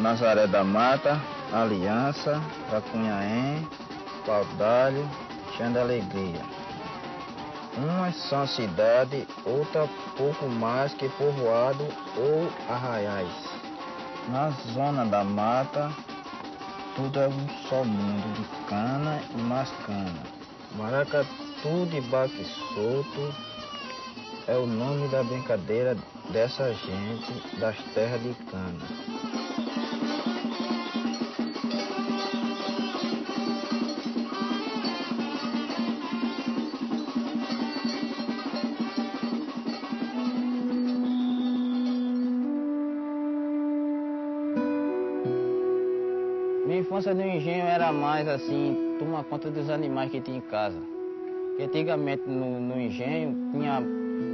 Nazaré da Mata, Aliança, Cacunhaém, Paudalho, Chã da Alegria. Umas são cidade, outra pouco mais que povoado ou arraiais. Na zona da mata, tudo é um só mundo de cana e mais cana. Maracatu de baque solto é o nome da brincadeira dessa gente das terras de cana. Minha infância no engenho era mais assim, tomar conta dos animais que tinha em casa. Porque antigamente no engenho,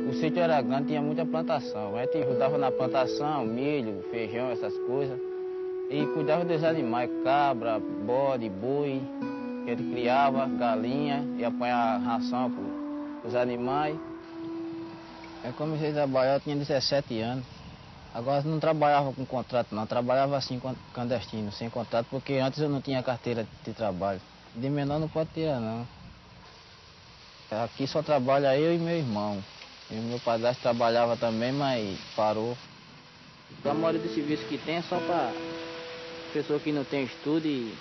o sítio era grande, tinha muita plantação. A gente ajudava na plantação, milho, feijão, essas coisas. E cuidava dos animais, cabra, bode, boi, que ele criava, galinha, e apanhava ração para os animais. Eu comecei a trabalhar, eu tinha 17 anos. Agora não trabalhava com contrato não, trabalhava assim clandestino, sem contrato, porque antes eu não tinha carteira de trabalho. De menor não pode tirar não. Aqui só trabalha eu e meu irmão. E meu padrasto trabalhava também, mas parou. A maioria dos serviços que tem é só para pessoa que não tem estudo e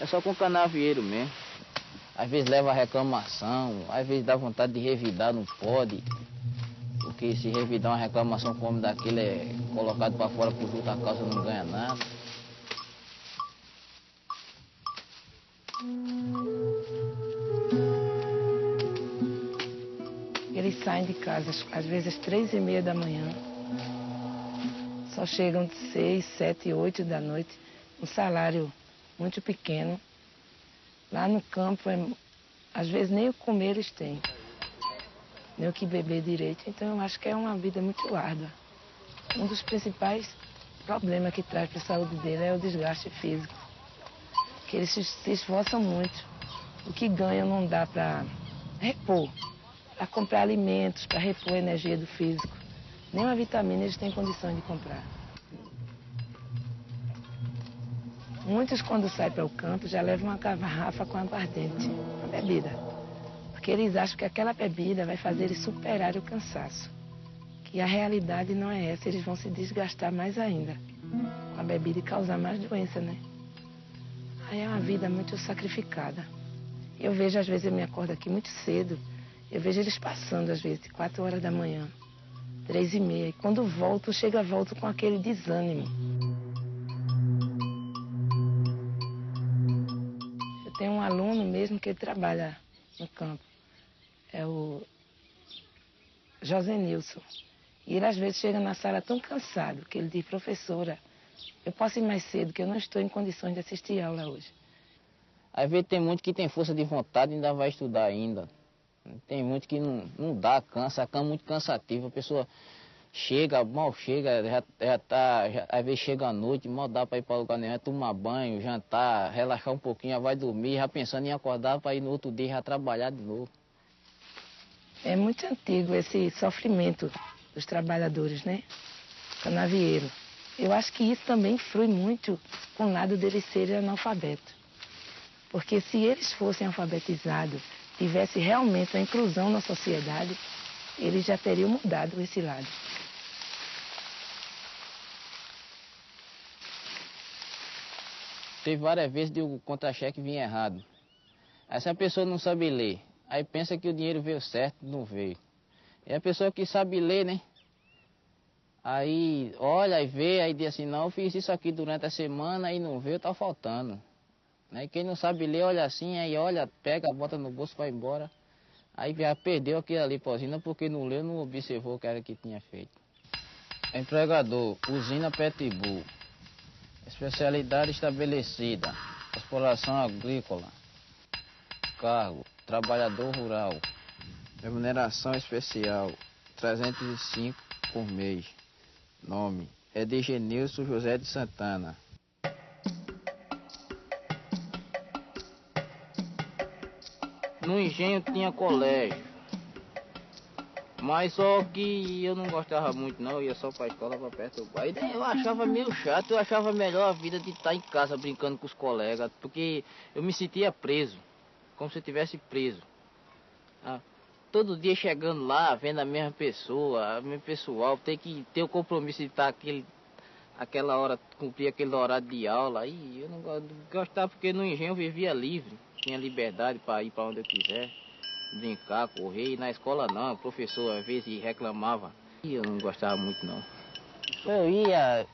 é só com canavieiro mesmo. Às vezes leva reclamação, às vezes dá vontade de revidar, não pode. Porque se revidar uma reclamação como daquele é colocado para fora por justa causa, não ganha nada. Eles saem de casa às vezes às 3h30 da manhã. Só chegam de 6, 7, 8 da noite. Um salário muito pequeno. Lá no campo, às vezes nem o comer eles têm. Nem o que beber direito. Então eu acho que é uma vida muito árdua. Um dos principais problemas que traz para a saúde dele é o desgaste físico. Que eles se esforçam muito. O que ganham não dá para repor, para comprar alimentos, para repor a energia do físico. Nenhuma vitamina eles têm condição de comprar. Muitos, quando saem para o campo, já levam uma garrafa com aguardente, uma bebida. Porque eles acham que aquela bebida vai fazer eles superar o cansaço. Que a realidade não é essa, eles vão se desgastar mais ainda com a bebida e causar mais doença, né? Aí é uma vida muito sacrificada. Eu vejo, às vezes, eu me acordo aqui muito cedo, eu vejo eles passando, às vezes, de 4 horas da manhã, 3h30. E quando volto, volto com aquele desânimo. Eu tenho um aluno mesmo que ele trabalha no campo. É o José Nilson. E ele, às vezes, chega na sala tão cansado que ele diz: professora, eu posso ir mais cedo, que eu não estou em condições de assistir aula hoje. Às vezes tem muito que tem força de vontade e ainda vai estudar ainda. Tem muito que não dá, cansa, a cama é muito cansativa. A pessoa chega, mal chega, às vezes chega à noite, mal dá para ir para lugar nenhum, tomar banho, jantar, relaxar um pouquinho, já vai dormir, já pensando em acordar para ir no outro dia já trabalhar de novo. É muito antigo esse sofrimento dos trabalhadores, né? Canavieiro. Eu acho que isso também influi muito com o lado deles serem analfabetos. Porque se eles fossem alfabetizados, tivesse realmente a inclusão na sociedade, eles já teriam mudado esse lado. Teve várias vezes de o contra-cheque vir errado. Aí se a pessoa não sabe ler, aí pensa que o dinheiro veio certo, não veio. E a pessoa que sabe ler, né? Aí olha e vê, aí diz assim: não, eu fiz isso aqui durante a semana e não veio, tá faltando. Aí quem não sabe ler, olha assim, aí olha, pega, bota no bolso, vai embora. Aí já perdeu aquilo ali pra usina porque não leu, não observou o que era que tinha feito. Empregador, usina Pitbull. Especialidade estabelecida, exploração agrícola. Cargo, trabalhador rural. Remuneração especial, 305 por mês. Nome, Edgenilson José de Santana. No engenho tinha colégio. Mas só que eu não gostava muito não, eu ia só pra escola pra perturbar. E daí eu achava meio chato, eu achava melhor a vida de estar em casa brincando com os colegas, porque eu me sentia preso, como se eu estivesse preso. Ah, todo dia chegando lá, vendo a mesma pessoa, o mesmo pessoal, ter que ter o compromisso de estar aquela hora, cumprir aquele horário de aula. Aí eu não gostava porque no engenho eu vivia livre, tinha liberdade para ir para onde eu quiser, brincar, correr. E na escola não, o professor às vezes reclamava. E eu não gostava muito não. Eu ia,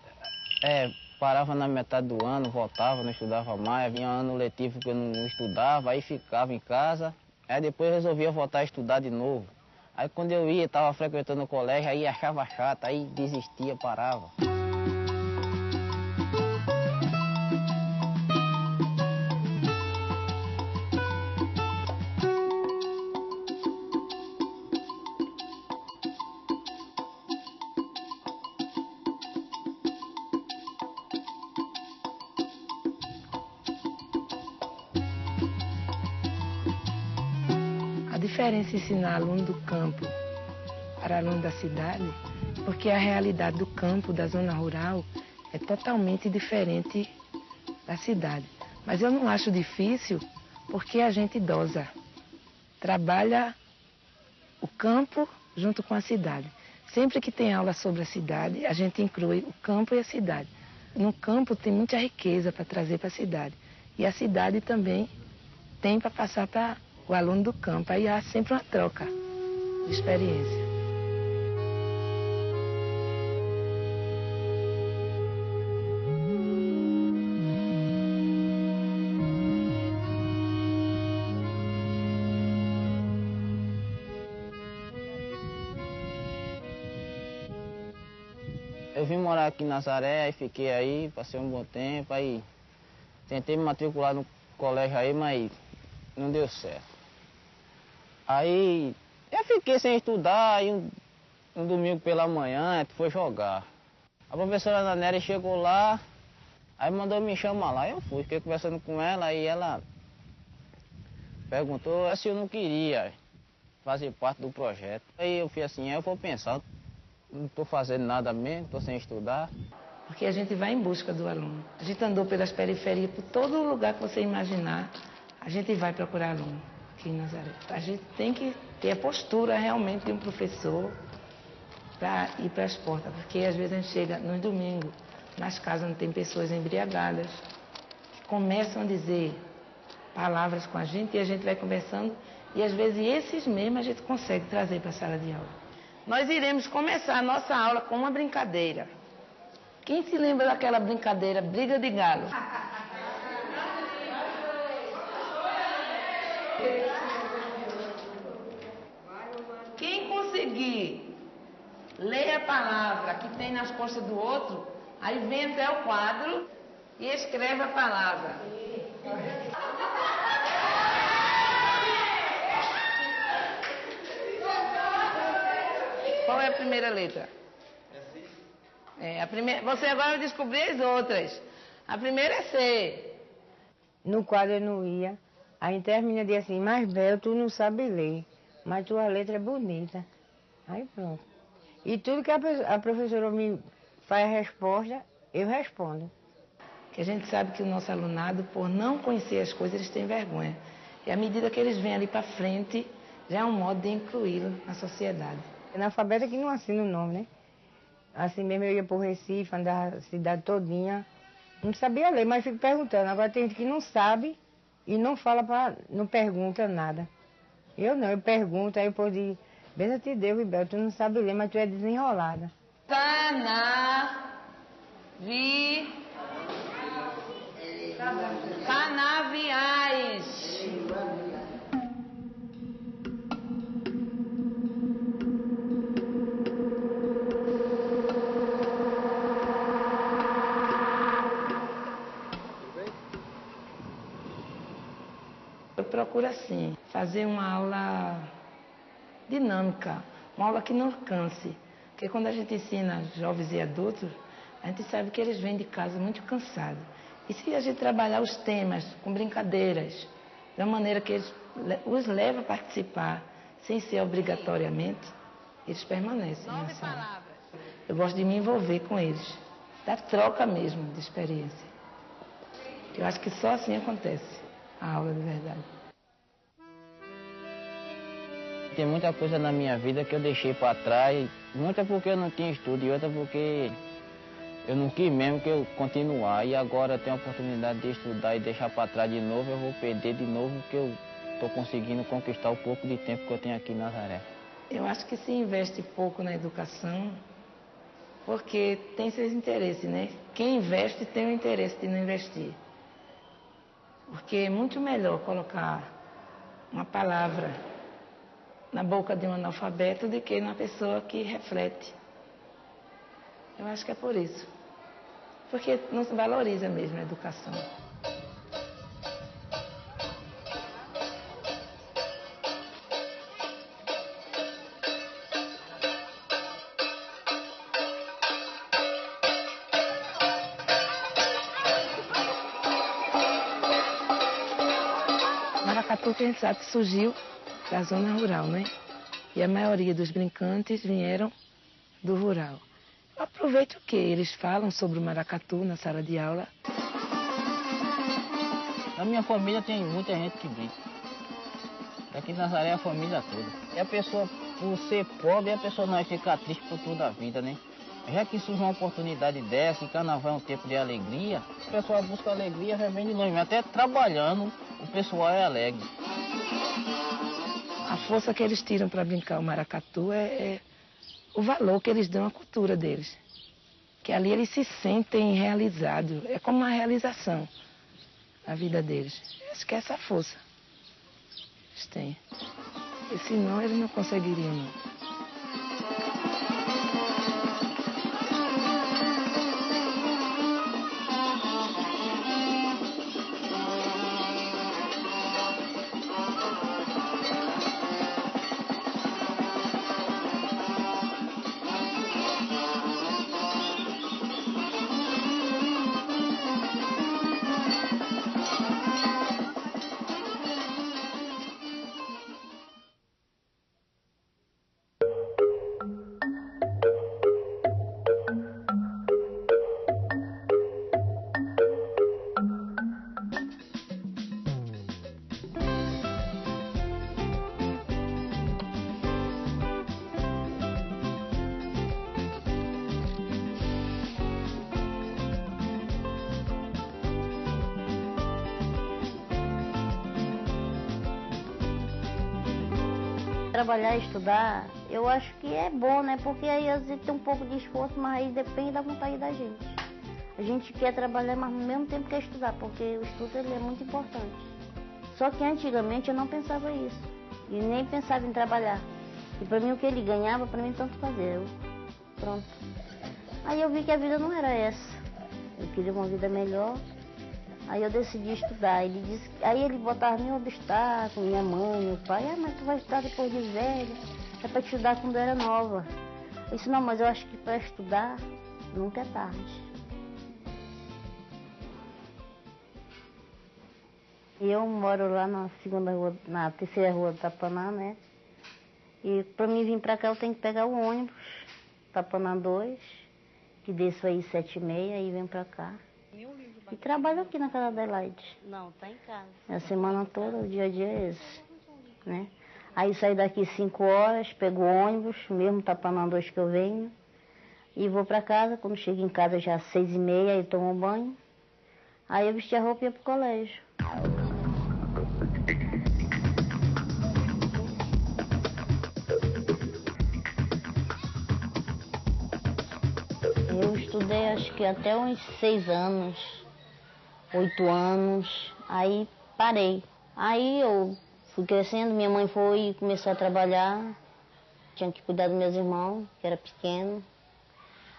parava na metade do ano, voltava, não estudava mais, vinha ano letivo que eu não estudava, aí ficava em casa. Aí depois eu resolvia voltar a estudar de novo. Aí quando eu ia, estava frequentando o colégio, aí achava chato, aí desistia, parava. A diferença em ensinar aluno do campo para aluno da cidade, porque a realidade do campo, da zona rural, é totalmente diferente da cidade. Mas eu não acho difícil porque a gente idosa trabalha o campo junto com a cidade. Sempre que tem aula sobre a cidade, a gente inclui o campo e a cidade. No campo tem muita riqueza para trazer para a cidade. E a cidade também tem para passar para o aluno do campo. Aí há sempre uma troca de experiência. Eu vim morar aqui em Nazaré, aí fiquei aí, passei um bom tempo, aí tentei me matricular no colégio aí, mas não deu certo. Aí eu fiquei sem estudar, aí um domingo pela manhã, foi jogar. A professora Ana Nery chegou lá, aí mandou me chamar lá, eu fui, fiquei conversando com ela, aí ela perguntou se eu não queria fazer parte do projeto. Aí eu fui assim, eu vou pensar, não estou fazendo nada mesmo, estou sem estudar. Porque a gente vai em busca do aluno. A gente andou pelas periferias, por todo lugar que você imaginar, a gente vai procurar aluno aqui em Nazaré. A gente tem que ter a postura realmente de um professor para ir para as portas, porque às vezes a gente chega nos domingos, nas casas onde tem pessoas embriagadas, que começam a dizer palavras com a gente e a gente vai conversando e às vezes esses mesmos a gente consegue trazer para a sala de aula. Nós iremos começar a nossa aula com uma brincadeira. Quem se lembra daquela brincadeira, briga de galo? Quem conseguir ler a palavra que tem nas costas do outro, aí vem até o quadro e escreve a palavra. Qual é a primeira letra? A primeira, você agora vai descobrir as outras. A primeira é C. No quadro eu não ia. Aí termina de assim, mas Bel, tu não sabe ler, mas tua letra é bonita. Aí pronto. E tudo que a professora me faz a resposta, eu respondo. Que a gente sabe que o nosso alunado, por não conhecer as coisas, eles têm vergonha. E à medida que eles vêm ali para frente, já é um modo de incluí-lo na sociedade. Analfabeta que não assina o nome, né? Assim mesmo eu ia pro Recife, andava a cidade todinha. Não sabia ler, mas fico perguntando. Agora tem gente que não sabe e não fala, não pergunta nada. Eu não, eu pergunto, aí o povo diz, benza te Deus, Ribel, tu não sabe ler, mas tu é desenrolada. Canaviais. Eu procuro assim, fazer uma aula dinâmica, uma aula que não canse. Porque quando a gente ensina jovens e adultos, a gente sabe que eles vêm de casa muito cansados. E se a gente trabalhar os temas com brincadeiras, de uma maneira que eles os leva a participar, sem ser obrigatoriamente, eles permanecem na sala. Eu gosto de me envolver com eles, da troca mesmo de experiência. Eu acho que só assim acontece a aula de verdade. Tem muita coisa na minha vida que eu deixei para trás, muita porque eu não tinha estudo e outra porque eu não quis mesmo que eu continuar. E agora eu tenho a oportunidade de estudar e deixar para trás de novo, eu vou perder de novo que eu estou conseguindo conquistar o pouco de tempo que eu tenho aqui em Nazaré. Eu acho que se investe pouco na educação, porque tem seus interesses, né? Quem investe tem o interesse de não investir. Porque é muito melhor colocar uma palavra na boca de um analfabeto do que na pessoa que reflete. Eu acho que é por isso. Porque não se valoriza mesmo a educação. Maracatu, quem sabe, surgiu da zona rural, né? E a maioria dos brincantes vieram do rural. Aproveito que eles falam sobre o maracatu na sala de aula. Na minha família tem muita gente que brinca. Aqui em Nazaré é a família toda. E a pessoa, por ser pobre, a pessoa não vai ficar triste por toda a vida, né? Já que surge uma oportunidade dessa, e carnaval é um tempo de alegria, o pessoal busca alegria, já vem de longe. Até trabalhando, o pessoal é alegre. A força que eles tiram para brincar o maracatu é o valor que eles dão à cultura deles. Que ali eles se sentem realizados. É como uma realização na vida deles. Acho que é essa força que eles têm. E senão eles não conseguiriam, não. Trabalhar e estudar, eu acho que é bom, né? Porque aí às vezes tem um pouco de esforço, mas aí depende da vontade da gente. A gente quer trabalhar, mas ao mesmo tempo quer estudar, porque o estudo ele é muito importante. Só que antigamente eu não pensava isso, e nem pensava em trabalhar. E para mim o que ele ganhava, para mim tanto fazer. Pronto. Aí eu vi que a vida não era essa. Eu queria uma vida melhor. Aí eu decidi estudar. Aí ele botava mil obstáculos, minha mãe, meu pai. Mas tu vai estudar depois de velha. É para te estudar quando era nova. Eu disse, não, mas eu acho que para estudar nunca é tarde. E eu moro lá na terceira rua do Tapaná, né? E para mim vir para cá eu tenho que pegar o ônibus, Tapaná 2, que desço aí 7h30 e venho para cá. E trabalho aqui na casa da Adelaide. Não, tá em casa. A semana toda, o dia a dia é esse, né? Aí saio daqui 5 horas, pego o ônibus, mesmo Tapaná 2 que eu venho, e vou para casa. Quando chego em casa já 6h30, aí tomo um banho. Aí eu vesti a roupa e ia pro colégio. Eu estudei acho que até uns 6 anos. 8 anos, aí parei. Aí eu fui crescendo, minha mãe foi e começou a trabalhar, tinha que cuidar dos meus irmãos, que era pequeno.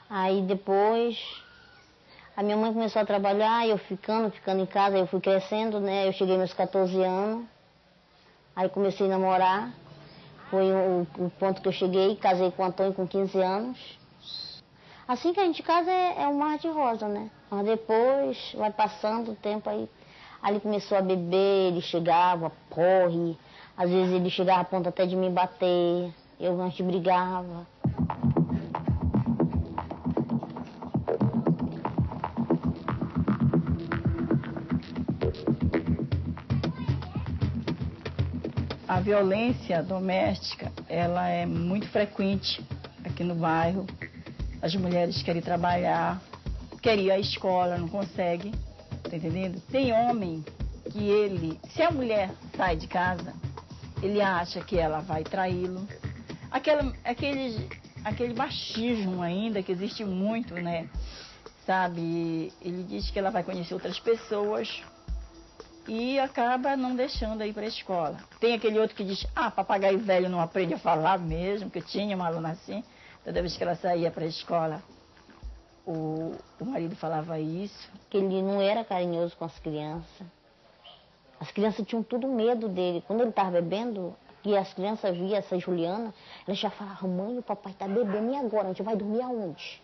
Aí depois, a minha mãe começou a trabalhar, eu ficando em casa, eu fui crescendo, né? Eu cheguei meus 14 anos, aí comecei a namorar, foi o ponto que eu cheguei, casei com o Antônio com 15 anos. Assim que a gente casa é um mar de rosa, né? Mas depois vai passando o tempo aí ele começou a beber, ele chegava, porre, às vezes ele chegava a ponto até de me bater. a gente brigava. A violência doméstica, ela é muito frequente aqui no bairro. As mulheres querem trabalhar, querem ir à escola, não conseguem, tá entendendo? Tem homem que ele, se a mulher sai de casa, ele acha que ela vai traí-lo. Aquele machismo ainda que existe muito, né? Sabe? Ele diz que ela vai conhecer outras pessoas e acaba não deixando ir para a escola. Tem aquele outro que diz, papagaio velho não aprende a falar mesmo, que tinha uma aluna assim, toda vez que ela saía para a escola, o marido falava isso. Que ele não era carinhoso com as crianças. As crianças tinham tudo medo dele. Quando ele estava bebendo, e as crianças viam essa Juliana, elas já falavam, mãe, o papai está bebendo, e agora? A gente vai dormir aonde?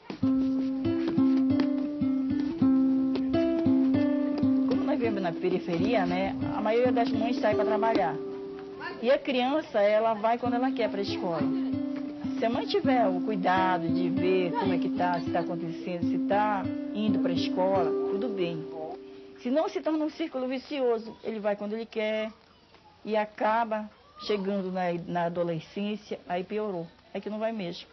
Na periferia, né, a maioria das mães sai para trabalhar. E a criança, ela vai quando ela quer para a escola. Se a mãe tiver o cuidado de ver como é que tá, se está acontecendo, se está indo para a escola, tudo bem. Se não, se torna um círculo vicioso. Ele vai quando ele quer e acaba chegando na adolescência, aí piorou. É que não vai mesmo.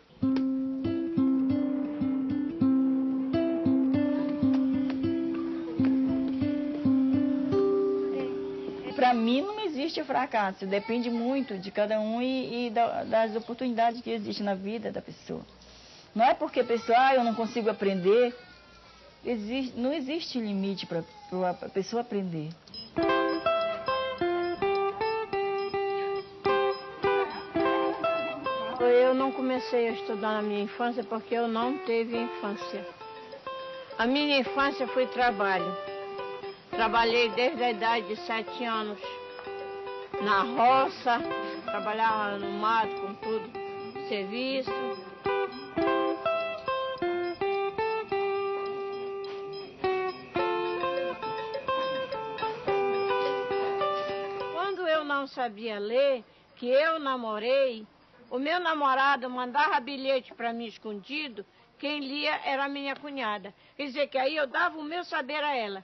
Para mim não existe fracasso, depende muito de cada um e das oportunidades que existem na vida da pessoa. Não é porque a pessoa, eu não consigo aprender, não existe limite para a pessoa aprender. Eu não comecei a estudar na minha infância porque eu não teve infância. A minha infância foi trabalho. Trabalhei desde a idade de 7 anos na roça, trabalhava no mato com tudo, serviço. Quando eu não sabia ler, que eu namorei, o meu namorado mandava bilhete para mim escondido, quem lia era a minha cunhada. Quer dizer que aí eu dava o meu saber a ela.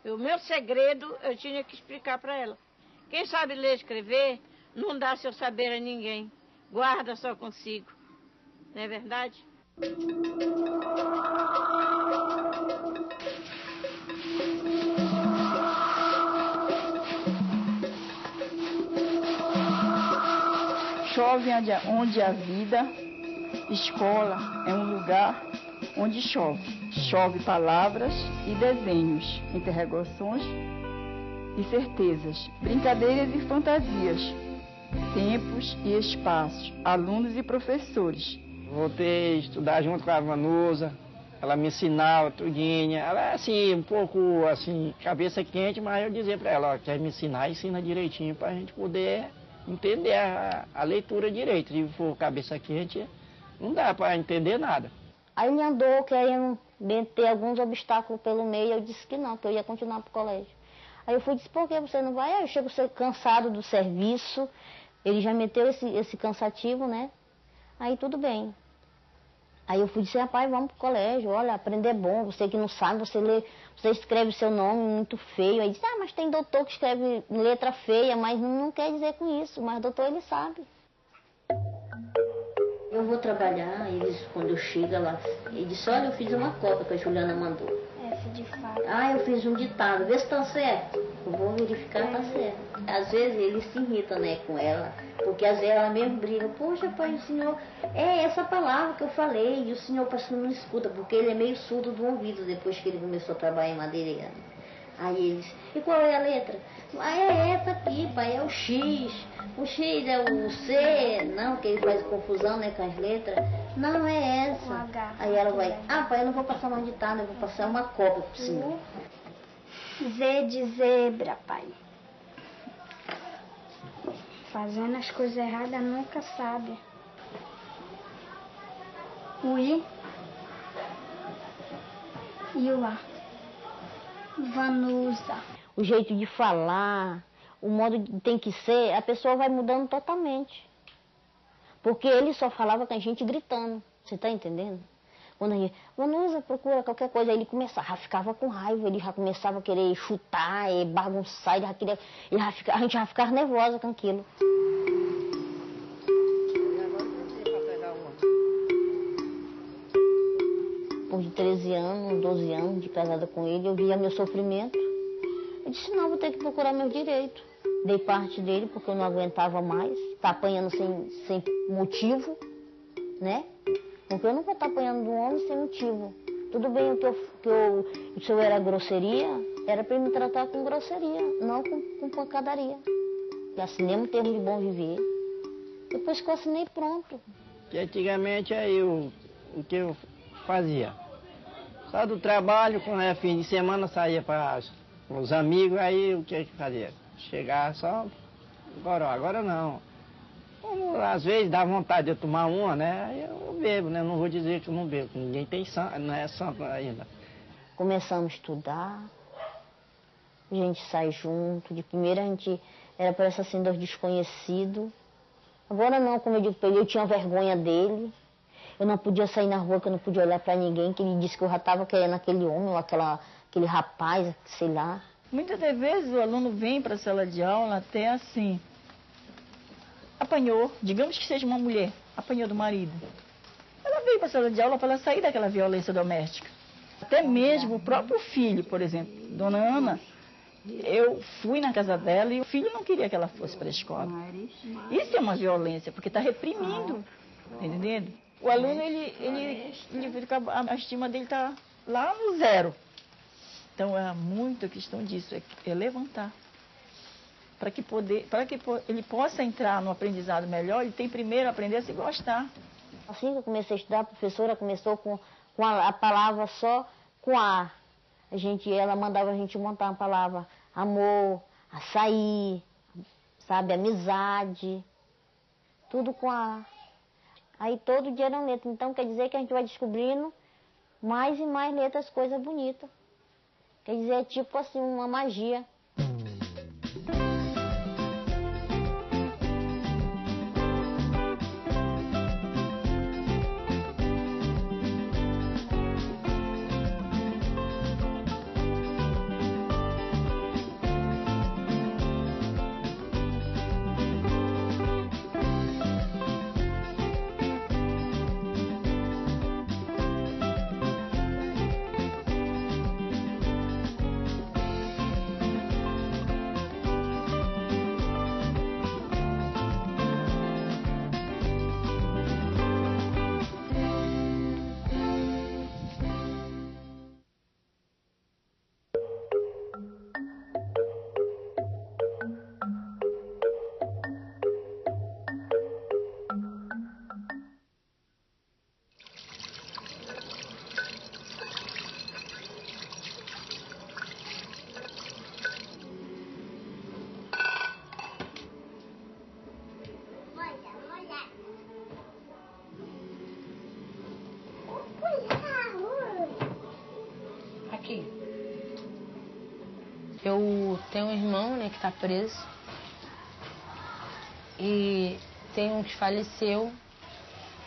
O meu segredo eu tinha que explicar para ela. Quem sabe ler e escrever não dá seu saber a ninguém. Guarda só consigo. Não é verdade? Chove onde há vida, escola é um lugar onde chove. Chove palavras e desenhos, interrogações e certezas, brincadeiras e fantasias, tempos e espaços, alunos e professores. Voltei a estudar junto com a Vanusa, ela me ensinava tudinho. Ela é assim, um pouco assim, cabeça quente, mas eu dizia para ela, quer me ensinar, ensina direitinho para a gente poder entender a leitura direito. Se for cabeça quente, não dá para entender nada. Aí ele andou querendo ter alguns obstáculos pelo meio, eu disse que não, que eu ia continuar para o colégio. Aí eu disse, por que você não vai? Aí eu chego cansado do serviço, ele já meteu esse cansativo, né? Aí tudo bem. Aí eu disse, rapaz, vamos pro colégio, olha, aprender é bom, você que não sabe, você escreve seu nome muito feio. Aí disse, mas tem doutor que escreve letra feia, mas não quer dizer com isso, mas doutor ele sabe. Eu vou trabalhar, quando eu chego lá, ele disse, olha, eu fiz uma cópia que a Juliana mandou. F de fato. Eu fiz um ditado, vê se tá certo. Eu vou verificar, tá certo. Às vezes ele se irrita, né, com ela, porque às vezes ela mesmo briga, poxa, pai, o senhor, é essa palavra que eu falei, e o senhor parece que não escuta, porque ele é meio surdo do ouvido depois que ele começou a trabalhar em madeireira. Aí ele disse, e qual é a letra? É essa aqui, pai, é o X. O X é o C, não, que ele faz confusão, né, com as letras. Não, é essa. H, aí ela vai, pai, eu não vou passar uma ditado, eu vou passar uma cópia pro senhor. Z de zebra, pai. Fazendo as coisas erradas nunca sabe. O I e o A. Vanusa. O jeito de falar, o modo que tem que ser, a pessoa vai mudando totalmente. Porque ele só falava com a gente gritando, você está entendendo? Quando a gente, Vanusa, procura qualquer coisa, aí ele começava, ficava com raiva, ele já começava a querer chutar, bagunçar, a gente já ficava nervosa com aquilo. Depois de 13 anos, 12 anos de casada com ele, eu via meu sofrimento. Eu disse, não, vou ter que procurar meu direito. Dei parte dele porque eu não aguentava mais, tá apanhando sem motivo, né? Porque eu não vou estar apanhando de um homem sem motivo. Tudo bem se eu era grosseria, era para ele me tratar com grosseria, não com pancadaria. E assinei um termo de bom viver. Depois que eu assinei, pronto. Que antigamente aí o que eu fazia? Só do trabalho, quando era fim de semana, saía para os amigos, aí o que eu fazia? Chegar só goró, agora não. Como às vezes dá vontade de eu tomar uma, né? Aí eu bebo, né? Não vou dizer que eu não bebo, ninguém tem santo, não é santo ainda. Começamos a estudar, a gente sai junto. De primeira a gente era parece assim dos desconhecidos. Agora não, como eu digo para ele, eu tinha vergonha dele. Eu não podia sair na rua, que eu não podia olhar para ninguém, que ele disse que eu já estava querendo aquele homem ou aquele rapaz, sei lá. Muitas das vezes o aluno vem para a sala de aula até assim, apanhou, digamos que seja uma mulher, apanhou do marido. Ela veio para a sala de aula para ela sair daquela violência doméstica. Até mesmo o próprio filho, por exemplo, Dona Ana, eu fui na casa dela e o filho não queria que ela fosse para a escola. Isso é uma violência, porque está reprimindo, tá entendendo? O aluno, a estima dele está lá no zero. Então, é muita questão disso, é levantar. Para que ele possa entrar no aprendizado melhor, ele tem primeiro a aprender a se gostar. Assim que eu comecei a estudar, a professora começou com a palavra só com A. Ela mandava a gente montar uma palavra amor, açaí, sabe, amizade, tudo com A. Aí todo dia eram letras. Então quer dizer que a gente vai descobrindo mais e mais letras, coisas bonitas. Quer dizer, é tipo assim, uma magia. Aqui. Eu tenho um irmão, né, que está preso. E tem um que faleceu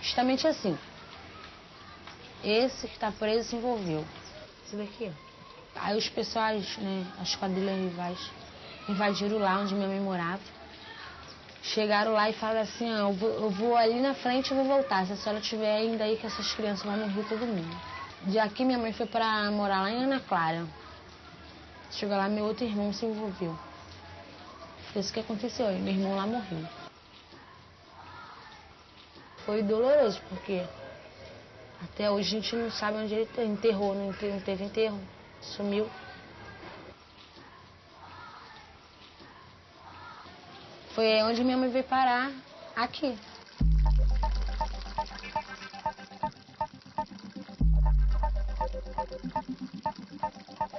justamente assim. Esse que está preso se envolveu. Isso daqui, ó. Aí os pessoais, né, as quadrilhas rivais, invadiram lá onde minha mãe morava. Chegaram lá e falaram assim, eu vou ali na frente e vou voltar. Se a senhora estiver ainda aí, que essas crianças vão morrer todo mundo. De aqui minha mãe foi para morar lá em Ana Clara. Chegou lá, meu outro irmão se envolveu. Foi isso que aconteceu, aí meu irmão lá morreu. Foi doloroso, porque até hoje a gente não sabe onde ele enterrou, não teve enterro, sumiu. Foi onde minha mãe veio parar, aqui.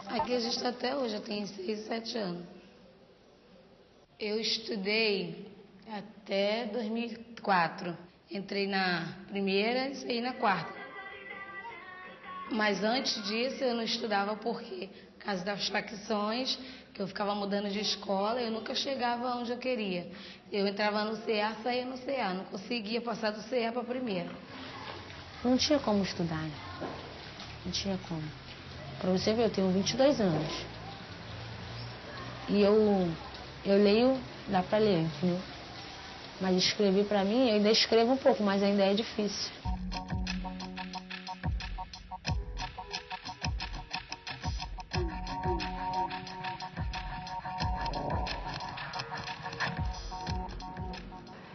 Aqui a gente está até hoje, eu tenho 6, 7 anos. Eu estudei até 2004. Entrei na primeira e saí na quarta. Mas antes disso eu não estudava porque, por causa das facções, que eu ficava mudando de escola, eu nunca chegava onde eu queria. Eu entrava no CA, saía no CA, não conseguia passar do CA para a primeira. Não tinha como estudar, não tinha como. Para você ver, eu tenho 22 anos. E eu leio, dá para ler, entendeu? Mas escrever para mim, eu ainda escrevo um pouco, mas ainda é difícil.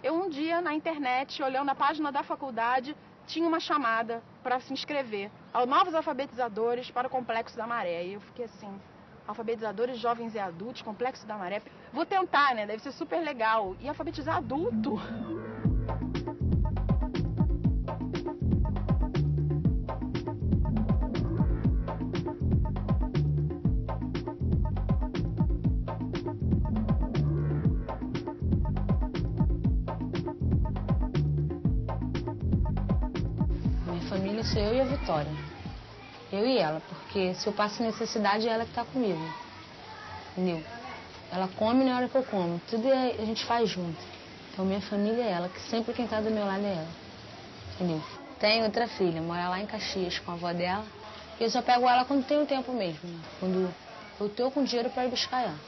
Um dia, na internet, olhando a página da faculdade, tinha uma chamada para se inscrever aos novos alfabetizadores para o Complexo da Maré. E eu fiquei assim, alfabetizadores jovens e adultos, Complexo da Maré. Vou tentar, né? Deve ser super legal. E alfabetizar adulto. Sou eu e a Vitória. Eu e ela, porque se eu passo necessidade, é ela que tá comigo. Entendeu? Ela come na hora que eu como. Tudo a gente faz junto. Então minha família é ela, que sempre quem tá do meu lado é ela. Entendeu? Tem outra filha, mora lá em Caxias com a avó dela. E eu só pego ela quando tenho tempo mesmo. Né? Quando eu tô com dinheiro pra ir buscar ela.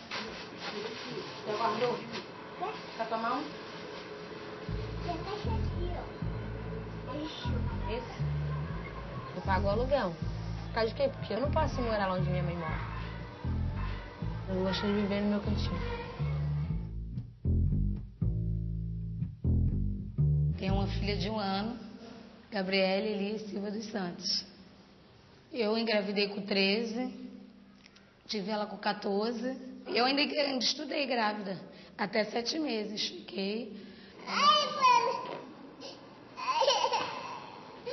Você guardou? Quer tomar um? Esse? Eu pago o aluguel. Por causa de quê? Porque eu não posso morar lá onde minha mãe mora. Eu gosto de viver no meu cantinho. Tenho uma filha de 1 ano, Gabriele Elis Silva dos Santos. Eu engravidei com 13, tive ela com 14. Eu ainda estudei grávida, até 7 meses fiquei.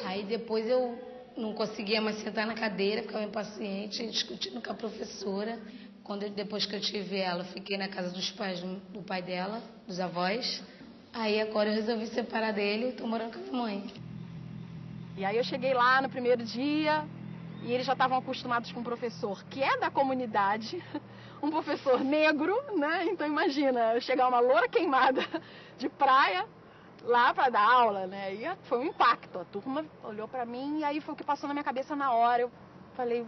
Aí depois eu não conseguia mais sentar na cadeira, ficava impaciente, discutindo com a professora. Depois que eu tive ela, eu fiquei na casa dos pais, do pai dela, dos avós. Aí agora eu resolvi separar dele e estou morando com a minha mãe. E aí eu cheguei lá no primeiro dia e eles já estavam acostumados com um professor que é da comunidade, um professor negro, né? Então imagina, eu chegar uma loura queimada de praia lá para dar aula, né? E foi um impacto. A turma olhou para mim e aí foi o que passou na minha cabeça na hora. Eu falei,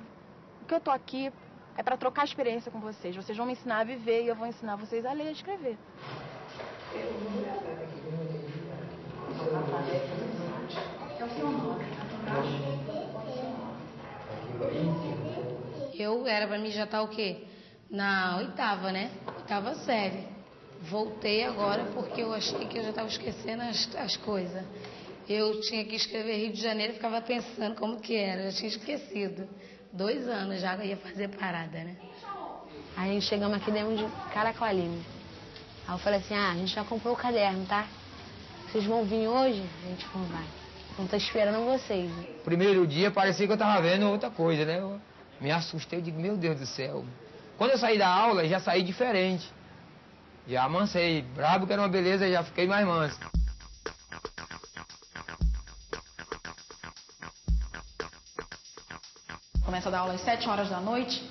o que eu tô aqui é para trocar experiência com vocês. Vocês vão me ensinar a viver e eu vou ensinar vocês a ler e a escrever. Eu era para mim já estar o quê? Na 8ª, né? 8ª série. Voltei agora porque eu achei que eu já estava esquecendo as coisas. Eu tinha que escrever Rio de Janeiro, ficava pensando como que era, eu tinha esquecido. 2 anos já ia fazer parada, né? Aí chegamos aqui dentro de Caracoalinho. Aí eu falei assim, a gente já comprou o caderno, tá? Vocês vão vir hoje? A gente não vai. Não tô esperando vocês. Primeiro dia parecia que eu tava vendo outra coisa, né? Eu me assustei, digo, meu Deus do céu. Quando eu saí da aula, já saí diferente. Já amansei, brabo que era uma beleza, já fiquei mais manso. Começa a dar aula às 7 horas da noite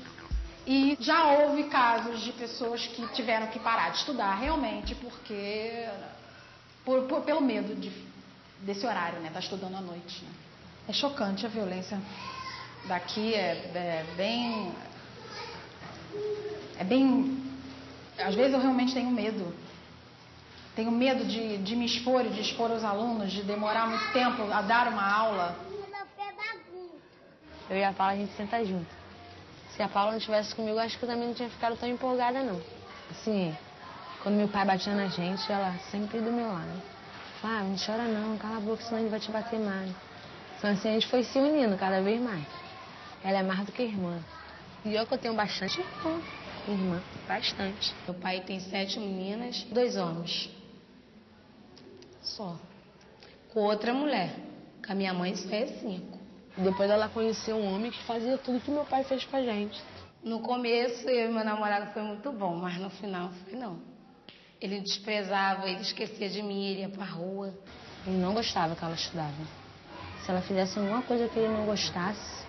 e já houve casos de pessoas que tiveram que parar de estudar realmente porque pelo medo desse horário, né? Tá estudando à noite. Né? É chocante a violência daqui, é bem... Às vezes eu realmente tenho medo. Tenho medo de me expor e de expor aos alunos, de demorar muito tempo a dar uma aula. Eu e a Paula, a gente senta junto. Se a Paula não estivesse comigo, acho que eu também não tinha ficado tão empolgada, não. Assim, quando meu pai batia na gente, ela sempre do meu lado. Ah, não chora não, cala a boca, senão ele vai te bater mais. Então assim, a gente foi se unindo cada vez mais. Ela é mais do que irmã. E eu que eu tenho bastante irmã, bastante. Meu pai tem 7 meninas, 2 homens. Só. Com outra mulher. Com a minha mãe só é 5. Depois ela conheceu um homem que fazia tudo que meu pai fez com a gente. No começo, eu e meu namorado foi muito bom, mas no final foi não. Ele desprezava, ele esquecia de mim, ele ia pra rua. Ele não gostava que ela estudava. Se ela fizesse alguma coisa que ele não gostasse,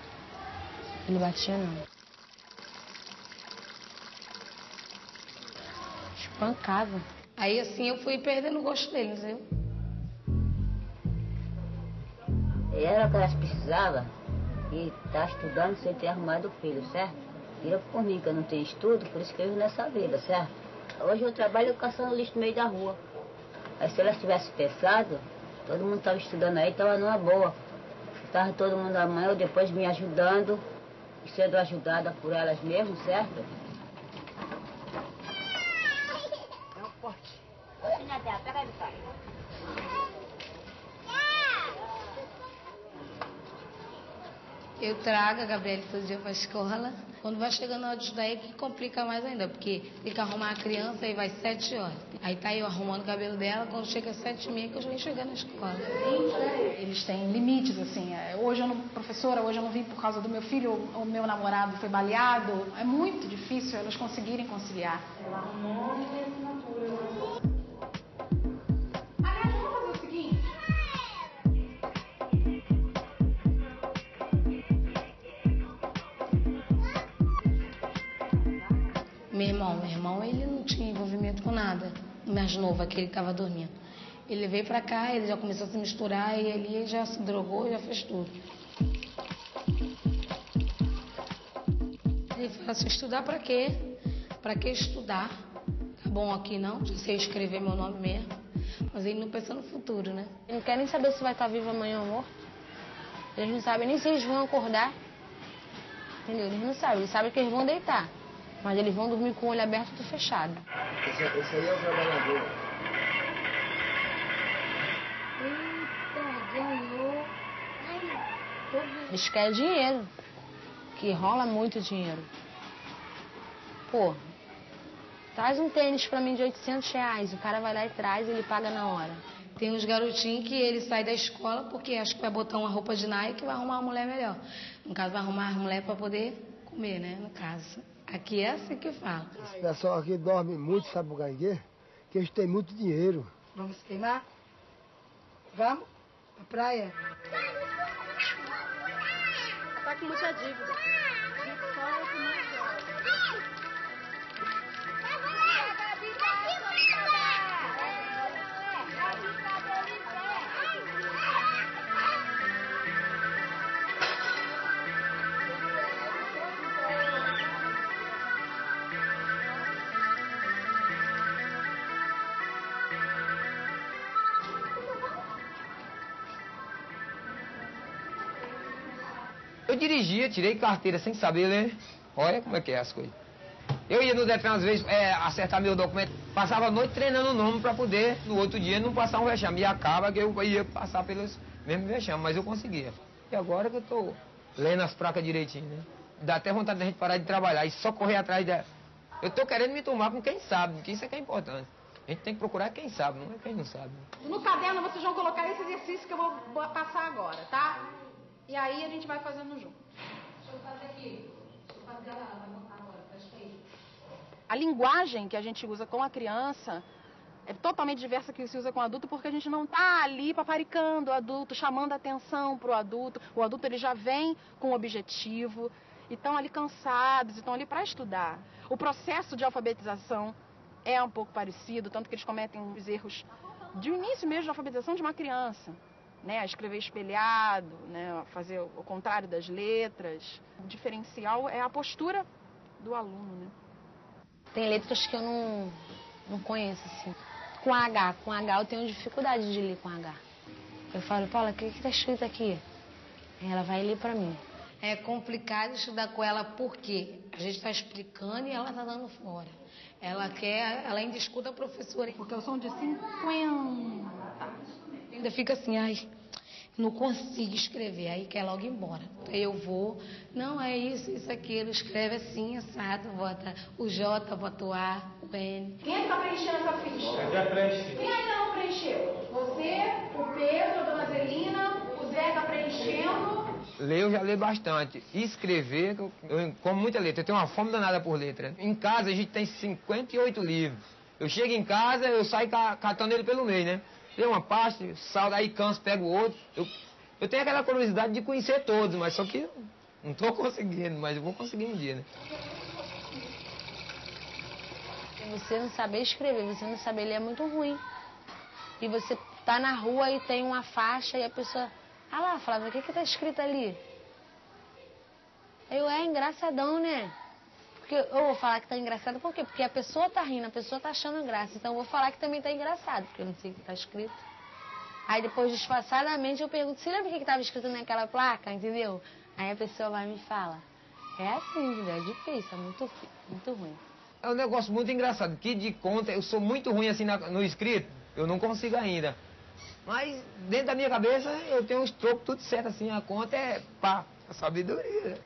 Ele batia, não. Espancava. Aí, assim, eu fui perdendo o gosto dele, entendeu? Era que elas precisavam e tá estudando sem ter arrumado o filho, certo? Tira por mim que eu não tenho estudo, por isso que eu vivo nessa vida, certo? Hoje eu trabalho caçando lixo no meio da rua. Aí se elas tivessem pensado, todo mundo estava estudando aí, estava numa boa. Estava todo mundo amanhã ou depois me ajudando e sendo ajudada por elas mesmas, certo? Não, forte. Pega aí, cara. Eu trago a Gabriela todo dia para a escola. Quando vai chegando a hora de estudar, é que complica mais ainda, porque tem que arrumar a criança e vai 7 horas. Aí tá eu arrumando o cabelo dela, quando chega às 7h30 que eu já vim chegar na escola. Eles têm limites, assim. Hoje eu não, professora, hoje eu não vim por causa do meu filho, o meu namorado foi baleado. É muito difícil elas conseguirem conciliar. Ela arrumou um monte de assinatura. Aliás, vamos fazer o seguinte. Meu irmão, ele não tinha envolvimento com nada. O mais novo, aquele que estava dormindo. Ele veio pra cá, ele já começou a se misturar e ele já se drogou, já fez tudo. Ele falou assim, estudar pra quê? Pra que estudar? Tá bom aqui não, já sei escrever meu nome mesmo. Mas ele não pensa no futuro, né? Ele não quer nem saber se vai estar vivo amanhã ou morto. Eles não sabem nem se eles vão acordar. Entendeu? Eles não sabem, eles sabem que eles vão deitar. Mas eles vão dormir com o olho aberto e tudo fechado. Esse aí é o trabalhador. Eita, ganhou. Eles querem dinheiro. Que rola muito dinheiro. Pô, traz um tênis pra mim de R$800. O cara vai lá e traz e ele paga na hora. Tem uns garotinhos que ele sai da escola porque acho que vai botar uma roupa de Nike e vai arrumar uma mulher melhor. No caso, vai arrumar a mulher pra poder comer, né? No caso. Aqui é assim que fala. Esse pessoal aqui dorme muito, sabe por quê? Porque eles têm muito dinheiro. Vamos queimar? Vamos? Pra praia? Tá com muita dívida. Eu dirigia, tirei carteira sem saber ler. Olha como é que é as coisas. Eu ia no Detran, às vezes, acertar meu documento. Passava a noite treinando o nome para poder, no outro dia, não passar um vexame. E acaba que eu ia passar pelos mesmos vexames, mas eu conseguia. E agora que eu tô lendo as placas direitinho, né? Dá até vontade da gente parar de trabalhar e só correr atrás da... Eu tô querendo me tomar com quem sabe, que isso é que é importante. A gente tem que procurar quem sabe, não é quem não sabe. No caderno vocês vão colocar esse exercício que eu vou passar agora, tá? E aí a gente vai fazendo junto. Deixa eu fazer aqui. Deixa eu fazer ela, vai botar agora, presta aí. A linguagem que a gente usa com a criança é totalmente diversa que se usa com o adulto, porque a gente não tá ali paparicando o adulto, chamando a atenção pro adulto. O adulto ele já vem com um objetivo, e estão ali cansados, estão ali para estudar. O processo de alfabetização é um pouco parecido, tanto que eles cometem os erros de início mesmo de alfabetização de uma criança. Né, a escrever espelhado, né, a fazer o contrário das letras. O diferencial é a postura do aluno, né? Tem letras que eu não conheço, assim. Com H eu tenho dificuldade de ler com H. Eu falo, Paula, o que está escrito aqui? Ela vai ler para mim. É complicado estudar com ela porque a gente está explicando e ela está dando fora. Ela ainda escuta a professora. Porque eu sou de 50. Ainda fica assim, ai, não consigo escrever, aí quer logo ir embora. Aí eu vou, não, é isso, aquilo, escreve assim, assado, bota o J, bota o A, o N. Quem é que está preenchendo essa ficha? Eu já preenchi. Quem ainda não preencheu? Você, o Pedro, a dona Zelina, o Zé está preenchendo. Ler eu já leio bastante. E escrever, eu como muita letra, eu tenho uma fome danada por letra. Em casa a gente tem 58 livros. Eu chego em casa, eu saio catando ele pelo meio, né? Leio uma parte, saldo, aí canso, pego outro. Eu tenho aquela curiosidade de conhecer todos, mas só que Não tô conseguindo, mas eu vou conseguir um dia, né? Você não saber escrever, você não saber ler é muito ruim. E você tá na rua e tem uma faixa e a pessoa... Ah lá, Flávia, o que tá escrito ali? É engraçadão, né? Porque eu vou falar que tá engraçado, por quê? Porque a pessoa tá rindo, a pessoa tá achando graça. Então eu vou falar que também tá engraçado, porque eu não sei o que tá escrito. Aí depois, disfarçadamente, eu pergunto, você lembra o que tava escrito naquela placa, entendeu? Aí a pessoa vai e me fala. É assim, entendeu? É difícil, é muito ruim. É um negócio muito engraçado, que de conta, eu sou muito ruim assim no escrito, eu não consigo ainda. Mas dentro da minha cabeça eu tenho os trocos tudo certo, assim, a conta é pá, a sabedoria.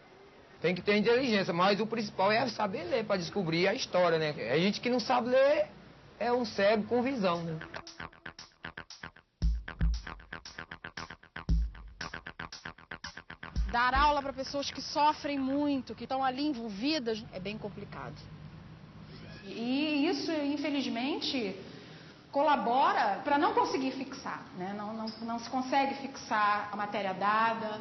Tem que ter inteligência, mas o principal é saber ler para descobrir a história, né? A gente que não sabe ler é um cego com visão, né? Dar aula para pessoas que sofrem muito, que estão ali envolvidas, é bem complicado. E isso, infelizmente, colabora para não conseguir fixar, né? Não se consegue fixar a matéria dada,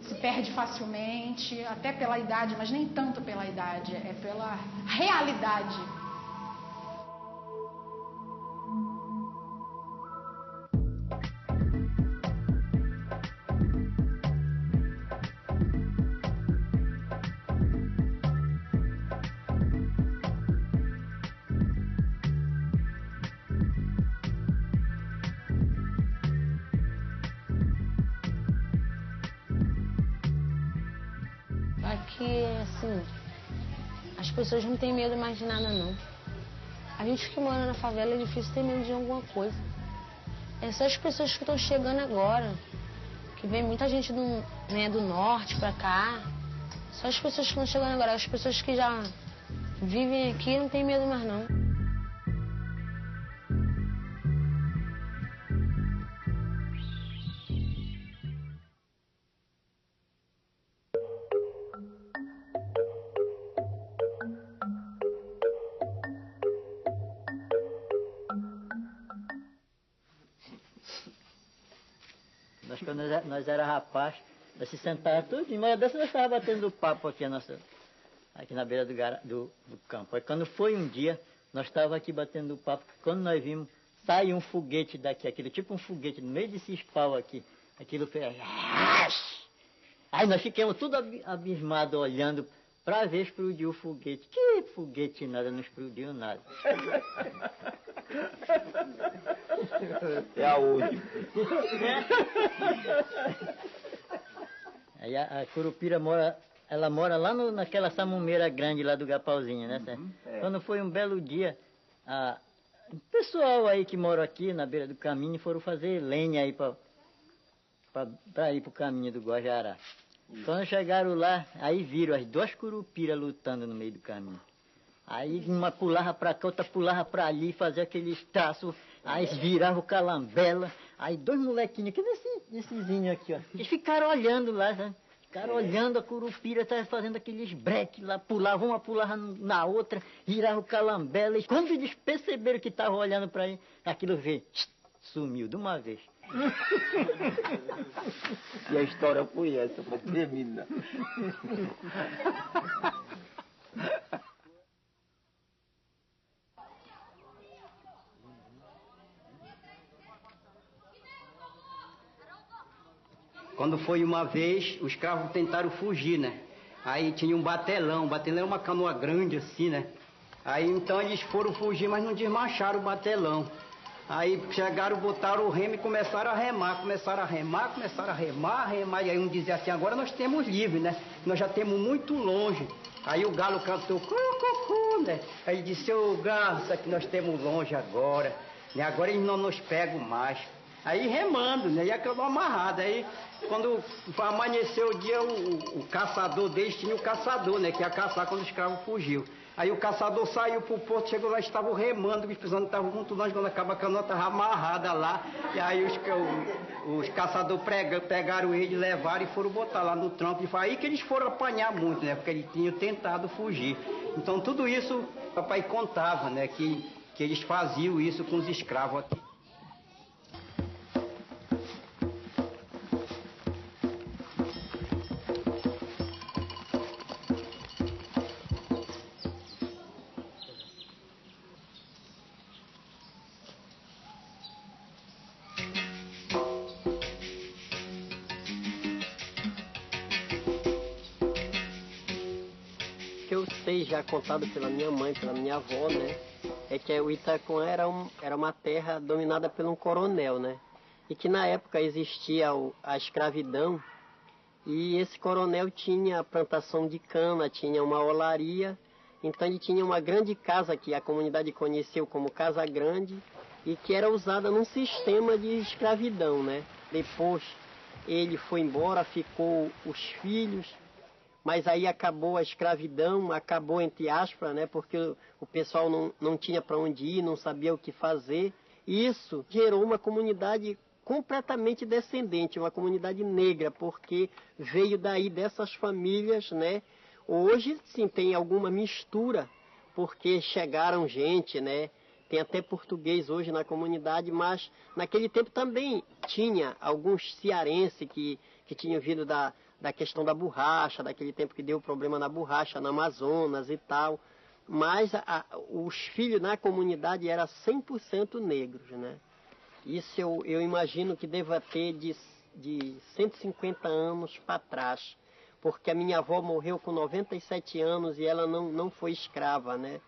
se perde facilmente, até pela idade, mas nem tanto pela idade, é pela realidade. Aqui, assim, as pessoas não têm medo mais de nada, não. A gente que mora na favela é difícil ter medo de alguma coisa. É só as pessoas que estão chegando agora, que vem muita gente do norte pra cá. Só as pessoas que estão chegando agora, as pessoas que já vivem aqui não têm medo mais, não. Quando nós era rapaz, nós se sentava tudo, e uma dessas nós estávamos batendo papo aqui, aqui na beira do campo. Aí quando foi um dia, nós estávamos aqui batendo papo, quando nós vimos, sai um foguete daqui, aquele tipo um foguete, no meio desses pau aqui, aquilo fez... Aí nós ficamos tudo abismados, olhando, para ver explodir o foguete. Que foguete nada, não explodiu nada. É aonde? Aí a Curupira mora lá naquela samumeira grande lá do Gapauzinho, né? Quando foi um belo dia, o pessoal aí que mora aqui na beira do caminho foram fazer lenha aí para ir pro caminho do Guajará. Quando chegaram lá, aí viram as duas curupiras lutando no meio do caminho. Aí uma pulava para cá, outra pulava para ali, fazia aqueles traços, aí virava o calambela. Aí dois molequinhos, que nessezinho aqui, ó. Eles ficaram olhando lá, sabe? Ficaram olhando a curupira, estava fazendo aqueles breques lá, pulava, uma pulava na outra, virava o calambela. E quando eles perceberam que estavam olhando para ele, aquilo veio, sumiu de uma vez. E a história foi essa, para terminar. Quando foi uma vez, os escravos tentaram fugir, né? Aí tinha um batelão é uma canoa grande assim, né? Aí então eles foram fugir, mas não desmancharam o batelão. Aí chegaram, botaram o remo e começaram a remar, e aí um dizia assim, agora nós temos livre, né? Nós já temos muito longe. Aí o galo cantou, cu, né? Aí disse, ô garça, que nós temos longe agora, né? Agora eles não nos pegam mais. Aí remando, né? E acabou amarrado. Aí quando amanheceu o dia, o caçador deles tinha o caçador, né? Que ia caçar quando o escravo fugiu. Aí o caçador saiu pro porto, chegou lá, estavam remando, os pisanos estavam junto nós, quando acaba a canoa estava amarrada lá. E aí os caçadores pegaram ele, levaram e foram botar lá no tronco. E foi aí que eles foram apanhar muito, né? Porque eles tinham tentado fugir. Então tudo isso o papai contava, né? Que eles faziam isso com os escravos aqui. eu sei já contado pela minha mãe, pela minha avó, né? É que o Itaquã era uma terra dominada por um coronel, né? E que na época existia a escravidão e esse coronel tinha plantação de cana, tinha uma olaria, então ele tinha uma grande casa que a comunidade conheceu como Casa Grande e que era usada num sistema de escravidão, né? Depois ele foi embora, ficou os filhos, mas aí acabou a escravidão, acabou entre aspas, né? Porque o pessoal não tinha para onde ir, não sabia o que fazer. E isso gerou uma comunidade completamente descendente, uma comunidade negra, porque veio daí dessas famílias, né? Hoje, sim, tem alguma mistura, porque chegaram gente, né? Tem até português hoje na comunidade, mas naquele tempo também tinha alguns cearenses que tinham vindo da questão da borracha, daquele tempo que deu problema na borracha, na Amazonas e tal. Mas os filhos na comunidade eram 100% negros, né? Isso eu imagino que deva ter de 150 anos para trás, porque a minha avó morreu com 97 anos e ela não foi escrava, né?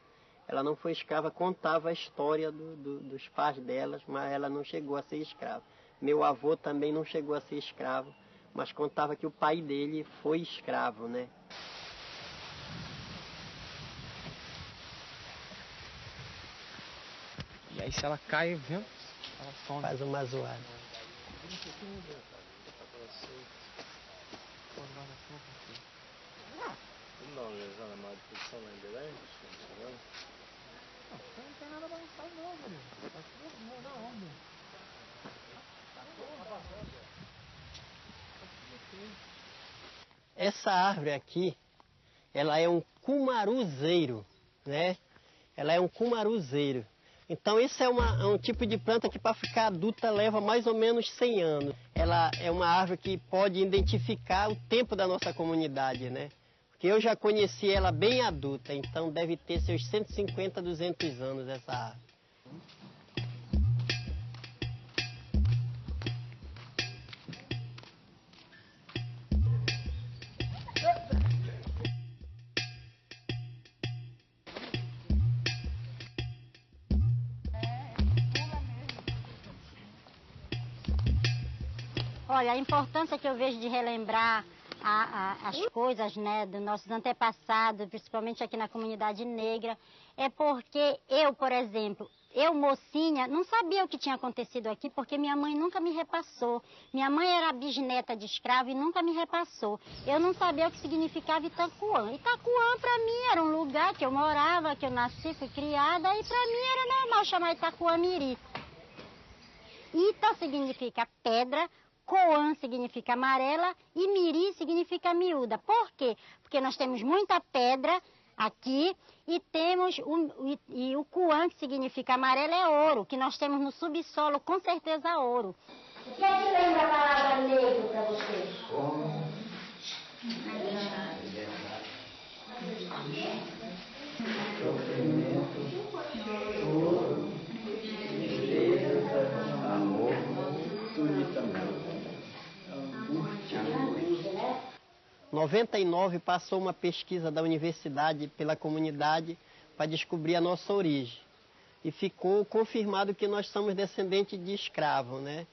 Ela não foi escrava, contava a história dos pais delas, mas ela não chegou a ser escrava. Meu avô também não chegou a ser escravo, mas contava que o pai dele foi escravo, né? E aí se ela cai, viu? Ela some. Faz uma zoada. Não tem nada avançado não, velho. Tá tudo na ordem. Essa árvore aqui, ela é um cumaruzeiro, né? Ela é um cumaruzeiro. Então esse é um tipo de planta que para ficar adulta leva mais ou menos 100 anos. Ela é uma árvore que pode identificar o tempo da nossa comunidade, né? Porque eu já conheci ela bem adulta, então deve ter seus 150, 200 anos essa árvore. Olha, a importância que eu vejo de relembrar as coisas, né, dos nossos antepassados, principalmente aqui na comunidade negra, é porque eu, por exemplo, eu, mocinha, não sabia o que tinha acontecido aqui, porque minha mãe nunca me repassou. Minha mãe era bisneta de escravo e nunca me repassou. Eu não sabia o que significava Itaquã. Itaquã, para mim, era um lugar que eu morava, que eu nasci, fui criada, e para mim era normal chamar Itaquã Miri. Ita significa pedra, Coã significa amarela e Miri significa miúda. Por quê? Porque nós temos muita pedra aqui e temos o Coã, que significa amarelo, é ouro, que nós temos no subsolo, com certeza ouro. O que é que lembra a palavra negro para vocês? Amor, tudo também. 99 passou uma pesquisa da universidade pela comunidade para descobrir a nossa origem. E ficou confirmado que nós somos descendentes de escravos, né?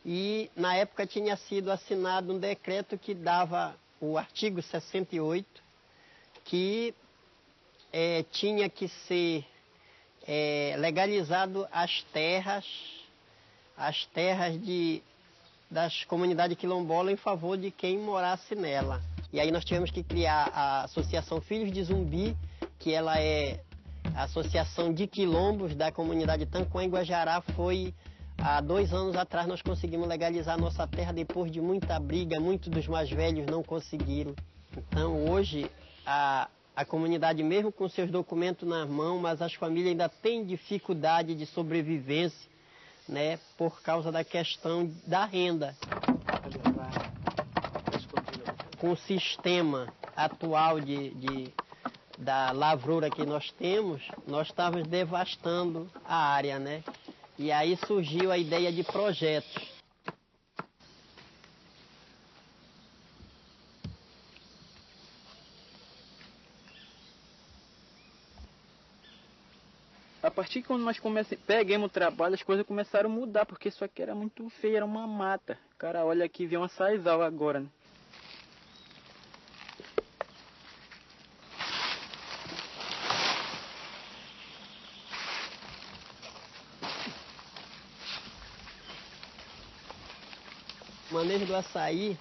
E na época tinha sido assinado um decreto que dava o artigo 68, que tinha que ser legalizado as terras das comunidades quilombolas em favor de quem morasse nela. E aí nós tivemos que criar a Associação Filhos de Zumbi, que ela é a associação de quilombos da comunidade Tanquã em Guajará. Foi há 2 anos atrás nós conseguimos legalizar a nossa terra depois de muita briga, muitos dos mais velhos não conseguiram. Então hoje a comunidade, mesmo com seus documentos na mão, mas as famílias ainda têm dificuldade de sobrevivência, né, por causa da questão da renda. Com o sistema atual da lavoura que nós temos, nós estávamos devastando a área, né? E aí surgiu a ideia de projetos. A partir de quando nós pegamos o trabalho, as coisas começaram a mudar, porque isso aqui era muito feio, era uma mata. Cara, olha aqui, vê uma sazal agora, né? O manejo do açaí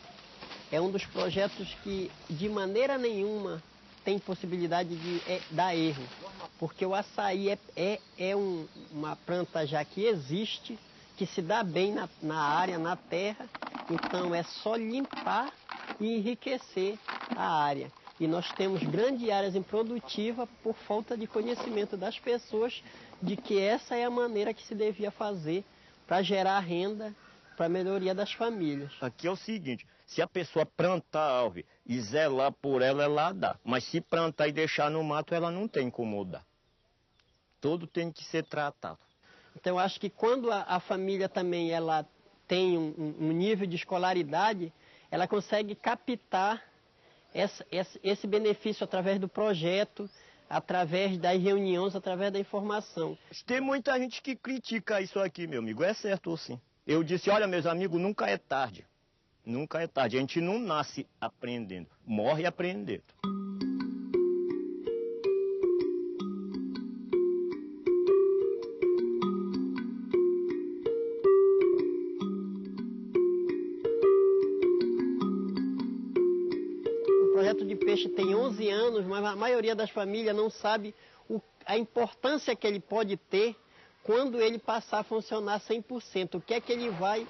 é um dos projetos que, de maneira nenhuma, tem possibilidade de dar erro. Porque o açaí uma planta já que existe, que se dá bem na área, na terra. Então é só limpar e enriquecer a área. E nós temos grandes áreas improdutivas por falta de conhecimento das pessoas de que essa é a maneira que se devia fazer para gerar renda, para a melhoria das famílias. Aqui é o seguinte, se a pessoa plantar a árvore e zelar por ela, ela dá. Mas se plantar e deixar no mato, ela não tem como dar. Tudo tem que ser tratado. Então eu acho que quando a família também ela tem um nível de escolaridade, ela consegue captar esse benefício através do projeto, através das reuniões, através da informação. Tem muita gente que critica isso aqui, meu amigo, é certo ou sim? Eu disse, olha, meus amigos, nunca é tarde. Nunca é tarde. A gente não nasce aprendendo, morre aprendendo. O projeto de peixe tem 11 anos, mas a maioria das famílias não sabe a importância que ele pode ter quando ele passar a funcionar 100%, o que é que ele vai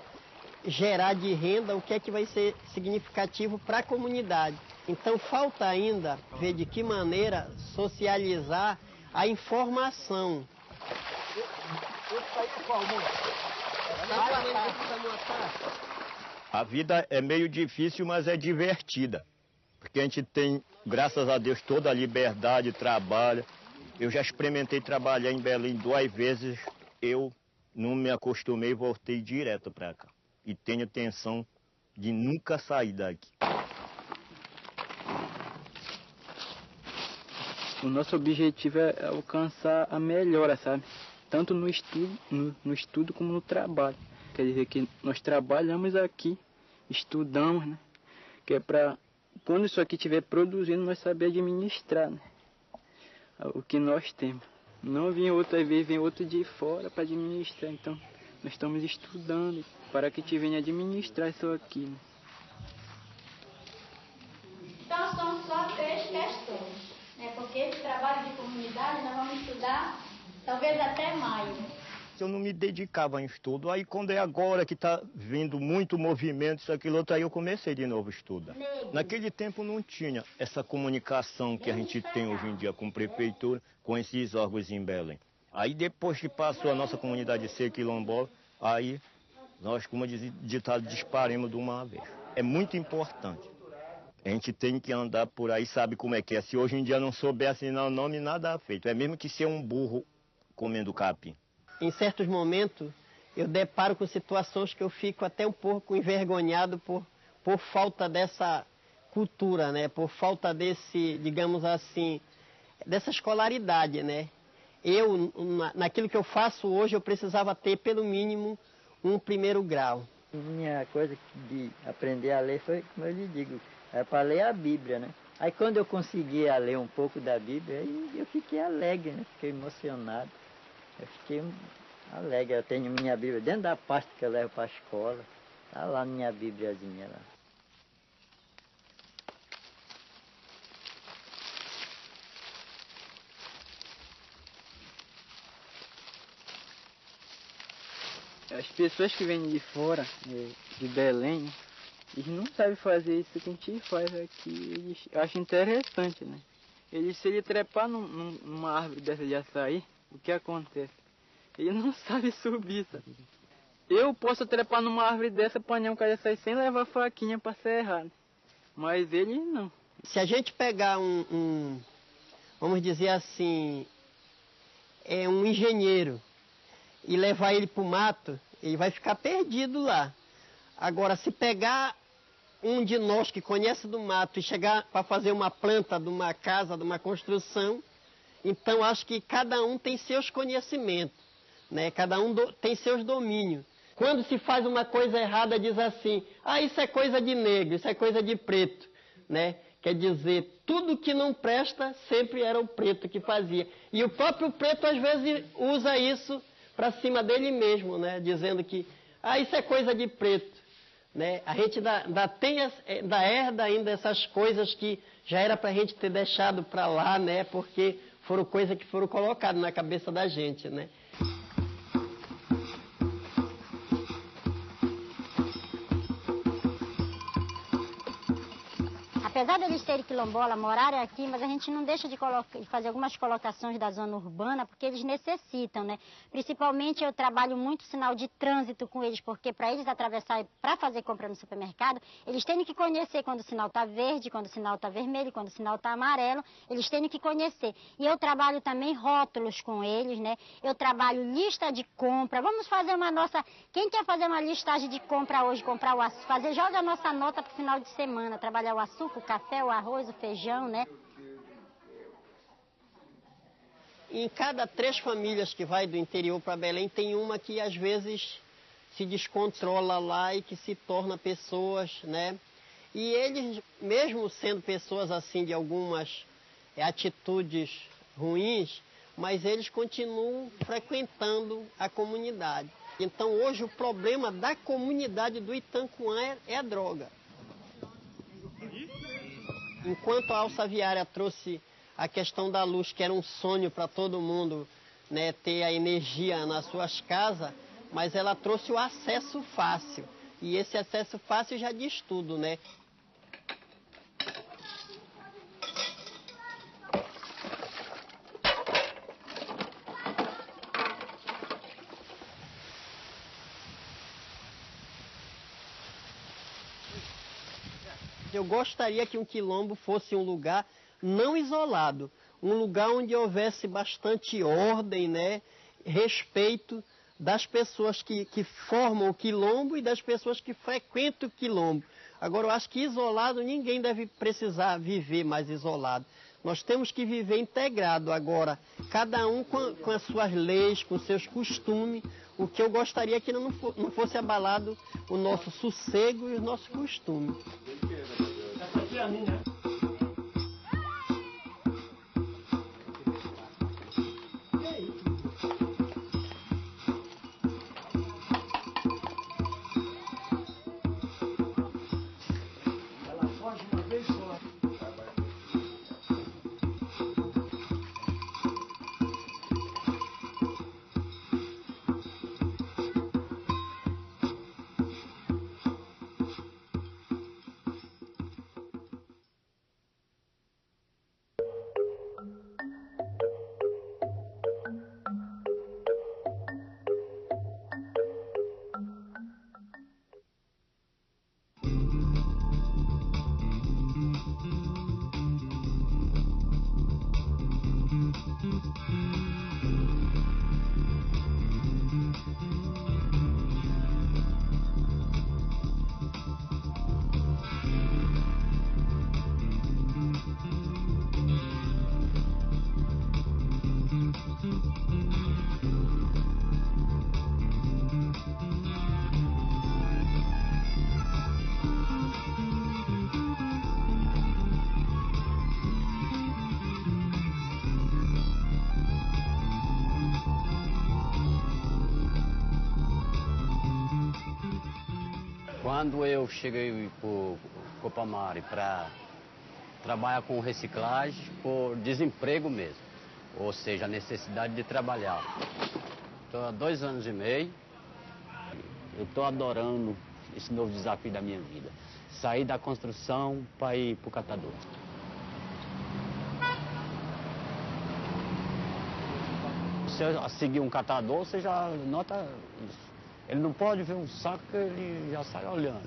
gerar de renda, o que é que vai ser significativo para a comunidade. Então falta ainda ver de que maneira socializar a informação. A vida é meio difícil, mas é divertida. Porque a gente tem, graças a Deus, toda a liberdade, trabalho. Eu já experimentei trabalhar em Belém 2 vezes, eu não me acostumei e voltei direto para cá. E tenho intenção de nunca sair daqui. O nosso objetivo é alcançar a melhora, sabe? Tanto no estudo como no trabalho. Quer dizer que nós trabalhamos aqui, estudamos, né? Que é para, quando isso aqui estiver produzindo, nós saber administrar, né? O que nós temos. Não vem outra vez, vem outro de fora para administrar. Então, nós estamos estudando para que te venha administrar isso aqui, né? Então, são só 3 questões, né? Porque esse trabalho de comunidade nós vamos estudar talvez até maio. Eu não me dedicava em estudo, aí quando é agora que está vindo muito movimento, isso, aquilo, outro, aí eu comecei de novo a estudar. Naquele tempo não tinha essa comunicação que a gente tem hoje em dia com a prefeitura, com esses órgãos em Belém. Aí depois que passou a nossa comunidade a ser quilombola, aí nós, como diz o ditado, disparemos de uma vez. É muito importante. A gente tem que andar por aí, sabe como é que é. Se hoje em dia não souber assinar o nome, nada é feito. É mesmo que ser um burro comendo capim. Em certos momentos, eu deparo com situações que eu fico até um pouco envergonhado por falta dessa cultura, né? Por falta desse, digamos assim, dessa escolaridade, né? Eu, naquilo que eu faço hoje, eu precisava ter, pelo mínimo, um 1º grau. Minha coisa de aprender a ler foi, como eu lhe digo, era para ler a Bíblia, né? Aí quando eu conseguia ler um pouco da Bíblia, aí eu fiquei alegre, né? Fiquei emocionado. Eu fiquei alegre. Eu tenho minha Bíblia dentro da pasta que eu levo para a escola. Está lá minha Bíbliazinha lá. As pessoas que vêm de fora, de Belém, eles não sabem fazer isso que a gente faz aqui. Eles acham interessante, né? Se ele trepar numa árvore dessa de açaí, o que acontece? Ele não sabe subir, sabe? Eu posso trepar numa árvore dessa, apanhar um cara de açaí sem levar faquinha para serrar, né? Mas ele não. Se a gente pegar vamos dizer assim, um engenheiro e levar ele para o mato, ele vai ficar perdido lá. Agora, se pegar um de nós que conhece do mato e chegar para fazer uma planta de uma casa, de uma construção, Então, acho que cada um tem seus conhecimentos, né? Cada um tem seus domínios. Quando se faz uma coisa errada, diz assim, isso é coisa de negro, isso é coisa de preto, né? Quer dizer, tudo que não presta sempre era o preto que fazia. E o próprio preto, às vezes, usa isso para cima dele mesmo, né? Dizendo que, isso é coisa de preto. Né? A gente ainda herda ainda essas coisas que já era para a gente ter deixado para lá, né? Porque foram coisas que foram colocadas na cabeça da gente, né? Apesar deles terem quilombola, morarem aqui, mas a gente não deixa de fazer algumas colocações da zona urbana, porque eles necessitam, né? Principalmente eu trabalho muito sinal de trânsito com eles, porque para eles atravessar, para fazer compra no supermercado, eles têm que conhecer quando o sinal está verde, quando o sinal está vermelho, quando o sinal está amarelo, eles têm que conhecer. E eu trabalho também rótulos com eles, né? Eu trabalho lista de compra. Vamos fazer uma nossa... Quem quer fazer uma listagem de compra hoje, comprar o açúcar, joga a nossa nota para o final de semana, trabalhar o açúcar, o café, o arroz, o feijão, né? Em cada 3 famílias que vai do interior para Belém, tem uma que às vezes se descontrola lá e que se torna pessoas, né? E eles, mesmo sendo pessoas assim de algumas atitudes ruins, mas eles continuam frequentando a comunidade. Então hoje o problema da comunidade do Itancuã é a droga. Enquanto a alça viária trouxe a questão da luz, que era um sonho para todo mundo, né, ter a energia nas suas casas, mas ela trouxe o acesso fácil. E esse acesso fácil já diz tudo, né? Eu gostaria que um quilombo fosse um lugar não isolado, um lugar onde houvesse bastante ordem, né, respeito das pessoas que formam o quilombo e das pessoas que frequentam o quilombo. Agora, eu acho que isolado, ninguém deve precisar viver mais isolado. Nós temos que viver integrado agora, cada um com as suas leis, com seus costumes. O que eu gostaria é que não fosse abalado o nosso sossego e os nossos costumes. Quando eu cheguei para o Copamari para trabalhar com reciclagem, por desemprego mesmo, ou seja, a necessidade de trabalhar. Estou há 2 anos e meio, eu estou adorando esse novo desafio da minha vida. Sair da construção para ir para o catador. Se eu seguir um catador, você já nota isso. Ele não pode ver um saco que ele já sai olhando.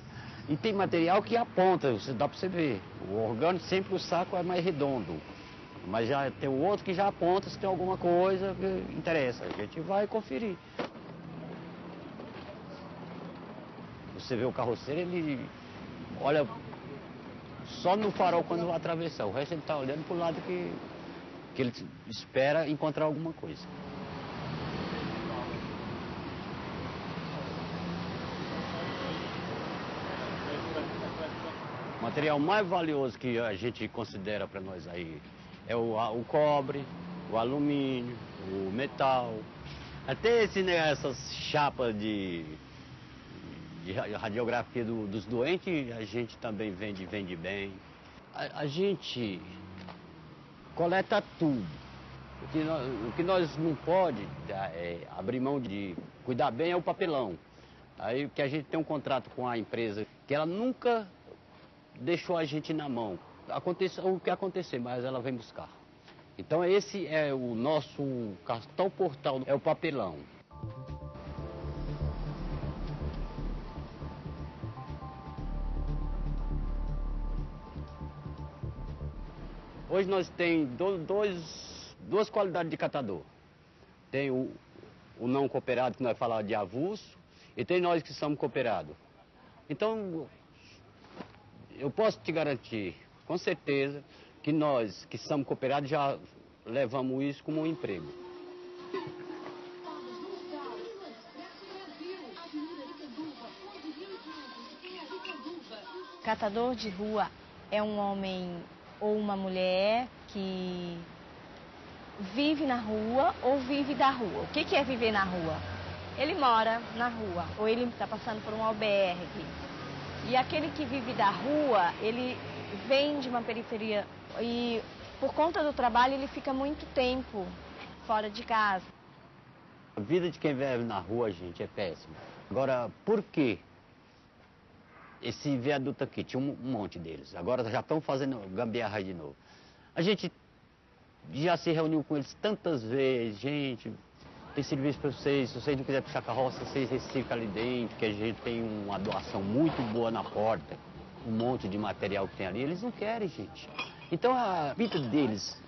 E tem material que aponta, dá para você ver. O orgânico sempre o saco é mais redondo. Mas já tem o outro que já aponta se tem alguma coisa que interessa. A gente vai conferir. Você vê o carroceiro, ele olha só no farol quando vai atravessar. O resto ele está olhando para o lado que que ele espera encontrar alguma coisa. O material mais valioso que a gente considera para nós aí é o cobre, o alumínio, o metal. Até essas chapas de radiografia dos doentes, a gente também vende bem. A gente coleta tudo. O que nós não pode abrir mão de cuidar bem é o papelão. Aí que a gente tem um contrato com a empresa que ela nunca deixou a gente na mão. Aconteça o que acontecer, mas ela vem buscar. Então esse é o nosso cartão postal, é o papelão. Hoje nós temos duas qualidades de catador. Tem o não cooperado, que nós falamos de avulso, e tem nós que somos cooperados. Então, eu posso te garantir, com certeza, que nós que somos cooperados já levamos isso como um emprego. Catador de rua é um homem ou uma mulher que vive na rua ou vive da rua. O que é viver na rua? Ele mora na rua ou ele está passando por um albergue. E aquele que vive da rua, ele vem de uma periferia e por conta do trabalho ele fica muito tempo fora de casa. A vida de quem vive na rua, gente, é péssima. Agora, por quê? Esse viaduto aqui, tinha um monte deles. Agora já estão fazendo gambiarra de novo. A gente já se reuniu com eles tantas vezes. Gente, tem serviço para vocês. Se vocês não quiserem puxar carroça, vocês reciclam ali dentro, que a gente tem uma doação muito boa na porta. Um monte de material que tem ali. Eles não querem, gente. Então a vida deles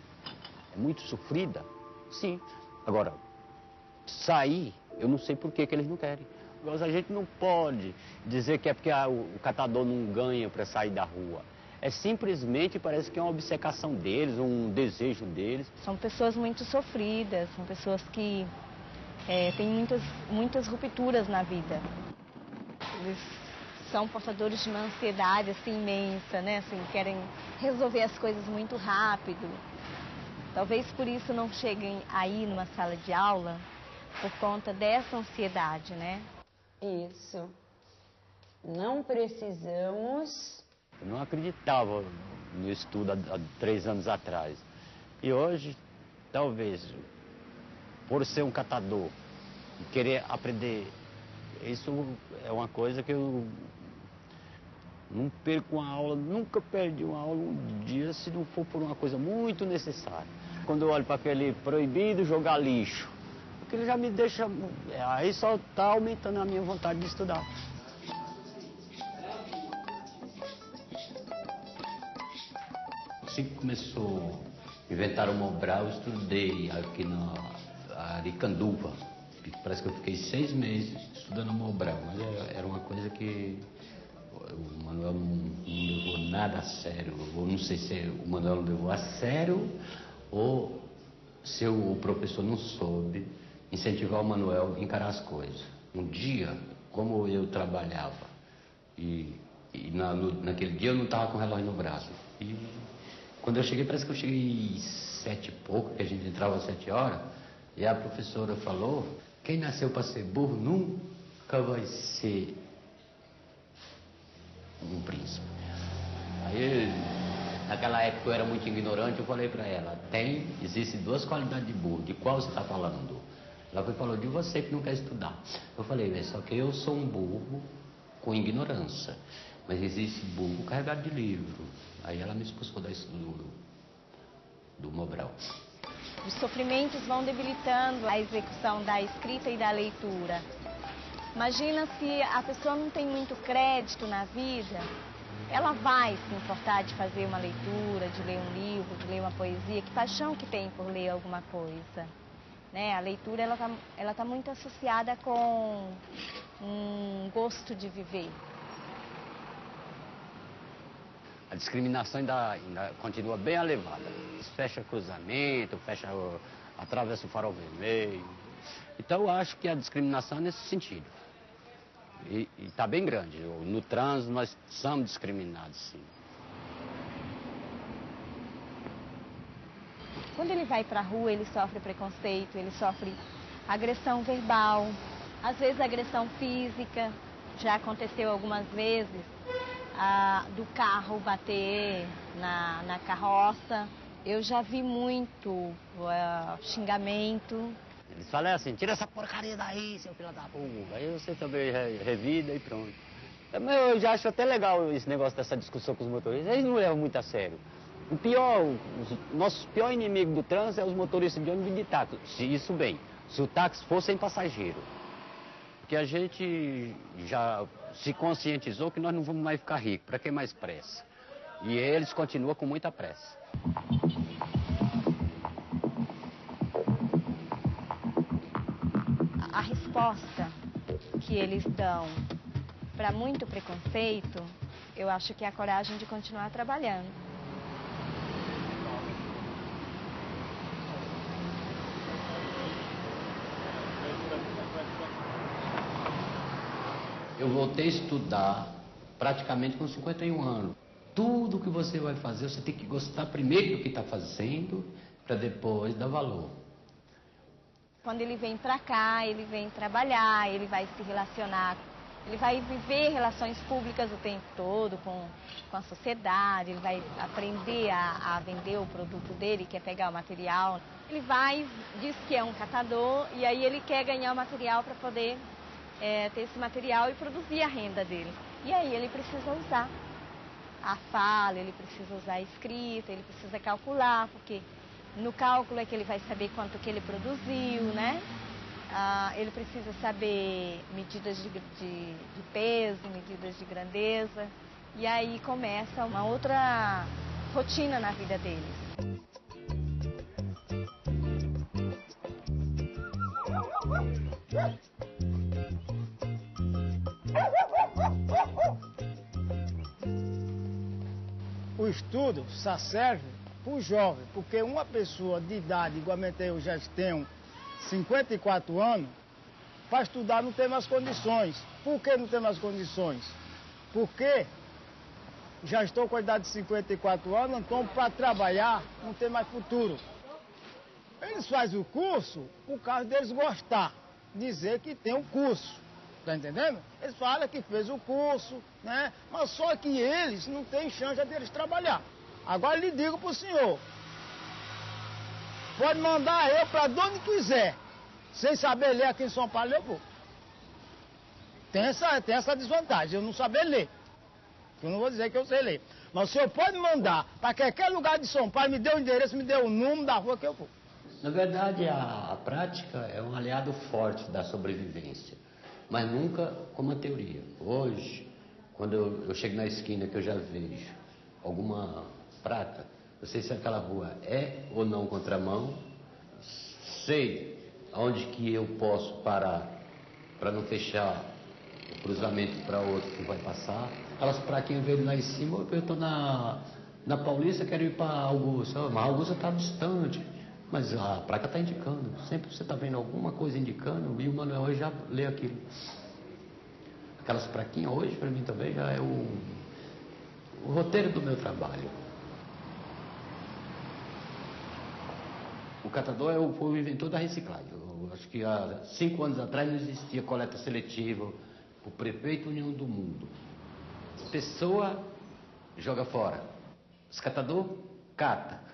é muito sofrida, sim. Agora, sair, eu não sei por que eles não querem. Mas a gente não pode dizer que é porque o catador não ganha para sair da rua. É simplesmente, parece que é uma obcecação deles, um desejo deles. São pessoas muito sofridas, são pessoas que têm muitas rupturas na vida. Eles são portadores de uma ansiedade assim, imensa, né? Assim, querem resolver as coisas muito rápido. Talvez por isso não cheguem aí numa sala de aula, por conta dessa ansiedade, né? Isso. Não precisamos... Eu não acreditava no estudo há 3 anos atrás. E hoje, talvez, por ser um catador e querer aprender, isso é uma coisa que eu não perco uma aula, nunca perdi uma aula um dia se não for por uma coisa muito necessária. Quando eu olho para aquele proibido jogar lixo, aquilo já me deixa... Aí só está aumentando a minha vontade de estudar. Assim que começou a inventar o Mobral, eu estudei aqui na Aricanduva. Parece que eu fiquei 6 meses estudando o Mobral, mas era uma coisa que o Manuel não levou nada a sério. Eu não sei se o Manuel não levou a sério ou se o professor não soube incentivar o Manuel a encarar as coisas. Um dia, como eu trabalhava, e naquele dia eu não estava com o relógio no braço. E quando eu cheguei, parece que eu cheguei 7 e pouco, que a gente entrava às 7 horas, e a professora falou, quem nasceu para ser burro nunca vai ser um príncipe. Aí, naquela época eu era muito ignorante, eu falei para ela, existem 2 qualidades de burro, de qual você está falando? Ela falou, de você que não quer estudar. Eu falei, só que eu sou um burro com ignorância, mas existe burro carregado de livro. Aí ela me expulsou do Mobral. Os sofrimentos vão debilitando a execução da escrita e da leitura. Imagina se a pessoa não tem muito crédito na vida, ela vai se importar de fazer uma leitura, de ler um livro, de ler uma poesia, que paixão que tem por ler alguma coisa. Né? A leitura ela tá muito associada com um gosto de viver. A discriminação ainda continua bem elevada. eles fecham cruzamento, atravessa o farol vermelho. Então eu acho que a discriminação é nesse sentido. E está bem grande. No trânsito nós somos discriminados, sim. Quando ele vai para a rua, ele sofre preconceito, ele sofre agressão verbal, às vezes agressão física. Já aconteceu algumas vezes do carro bater na carroça. Eu já vi muito xingamento. Eles falam assim, tira essa porcaria daí, seu filho da puta. Aí você também revida e pronto. Eu já acho até legal esse negócio dessa discussão com os motoristas. Eles não levam muito a sério. O nosso pior inimigo do trânsito é os motoristas de ônibus e de táxi. Isso bem, se o táxi for sem passageiro. Porque a gente já se conscientizou que nós não vamos mais ficar ricos, para que mais pressa? E eles continuam com muita pressa. A resposta que eles dão para muito preconceito, eu acho que é a coragem de continuar trabalhando. Eu voltei a estudar praticamente com 51 anos. Tudo que você vai fazer, você tem que gostar primeiro do que está fazendo, para depois dar valor. Quando ele vem para cá, ele vem trabalhar, ele vai se relacionar, ele vai viver relações públicas o tempo todo com a sociedade, ele vai aprender a vender o produto dele, quer pegar o material. Ele vai, diz que é um catador e aí ele quer ganhar o material para poder ter esse material e produzir a renda dele. E aí ele precisa usar a fala, ele precisa usar a escrita, ele precisa calcular, porque no cálculo é que ele vai saber quanto que ele produziu, né? Ele precisa saber medidas de peso, medidas de grandeza. E aí começa uma outra rotina na vida deles. O estudo só serve para o jovem, porque uma pessoa de idade, igualmente eu já tenho 54 anos, para estudar não tem mais condições. Por que não tem mais condições? Porque já estou com a idade de 54 anos, então para trabalhar não tem mais futuro. Eles fazem o curso por causa deles gostar, dizer que tem um curso. Tá entendendo? Eles falam que fez o curso, né? Mas só que eles não têm chance deles trabalhar. Agora lhe digo pro senhor, pode mandar eu para onde quiser, sem saber ler aqui em São Paulo, eu vou. Tem essa desvantagem, eu não saber ler. Eu não vou dizer que eu sei ler. Mas o senhor pode mandar para qualquer lugar de São Paulo, me dê o endereço, me dê o número da rua que eu vou. Na verdade, a prática é um aliado forte da sobrevivência, mas nunca como a teoria. Hoje, quando eu chego na esquina que eu já vejo alguma prata, eu sei se aquela rua é ou não contramão, sei aonde que eu posso parar para não fechar o cruzamento para outro que vai passar. Aquelas praquinhas verdes lá em cima, eu estou na Paulista, quero ir para Augusta, mas a Augusta está distante. Mas a placa está indicando, sempre você está vendo alguma coisa indicando, e o Manuel hoje já lê aquilo. Aquelas plaquinhas hoje, para mim também, já é o roteiro do meu trabalho. O catador foi o inventor da reciclagem. Eu acho que há 5 anos atrás não existia coleta seletiva, o prefeito nenhum do mundo. A pessoa joga fora, os catadores cata.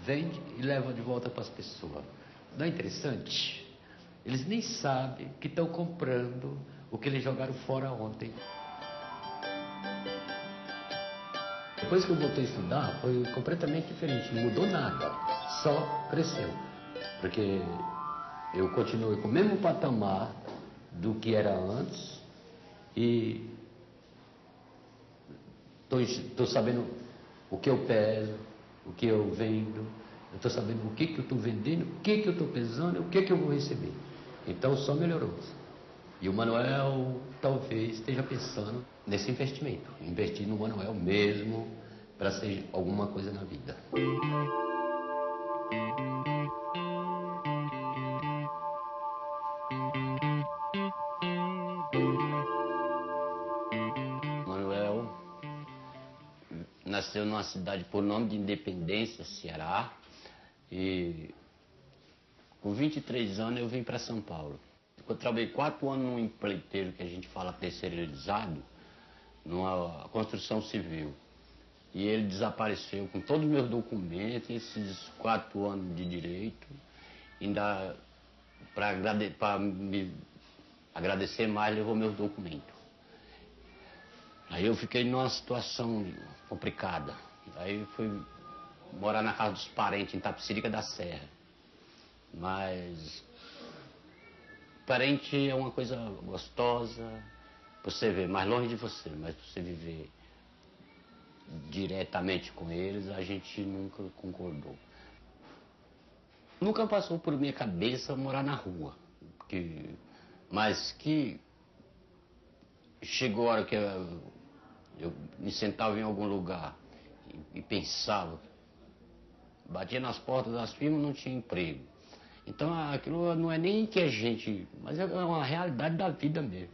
Vende e leva de volta para as pessoas. Não é interessante? Eles nem sabem que estão comprando o que eles jogaram fora ontem. Depois que eu voltei a estudar, foi completamente diferente. Não mudou nada, só cresceu. Porque eu continuei com o mesmo patamar do que era antes e estou sabendo o que eu peso, o que eu vendo, eu estou sabendo o que eu estou vendendo, o que eu estou pesando, o que eu vou receber. Então só melhorou. E o Manuel talvez esteja pensando nesse investimento, investir no Manuel mesmo para ser alguma coisa na vida. nasceu numa cidade por nome de Independência, Ceará. E com 23 anos eu vim para São Paulo. Eu trabalhei 4 anos num empreiteiro que a gente fala terceirizado, numa construção civil. E ele desapareceu com todos os meus documentos, esses 4 anos de direito, ainda para me agradecer mais, levou meus documentos. Aí eu fiquei numa situação complicada. Aí fui morar na casa dos parentes, em Tapicirica da Serra. Mas parente é uma coisa gostosa, pra você ver, mais longe de você, mas pra você viver diretamente com eles, a gente nunca concordou. Nunca passou por minha cabeça morar na rua, mas que chegou a hora que eu me sentava em algum lugar e pensava, batia nas portas das firmas, não tinha emprego. Então aquilo não é nem que a gente, mas é uma realidade da vida mesmo.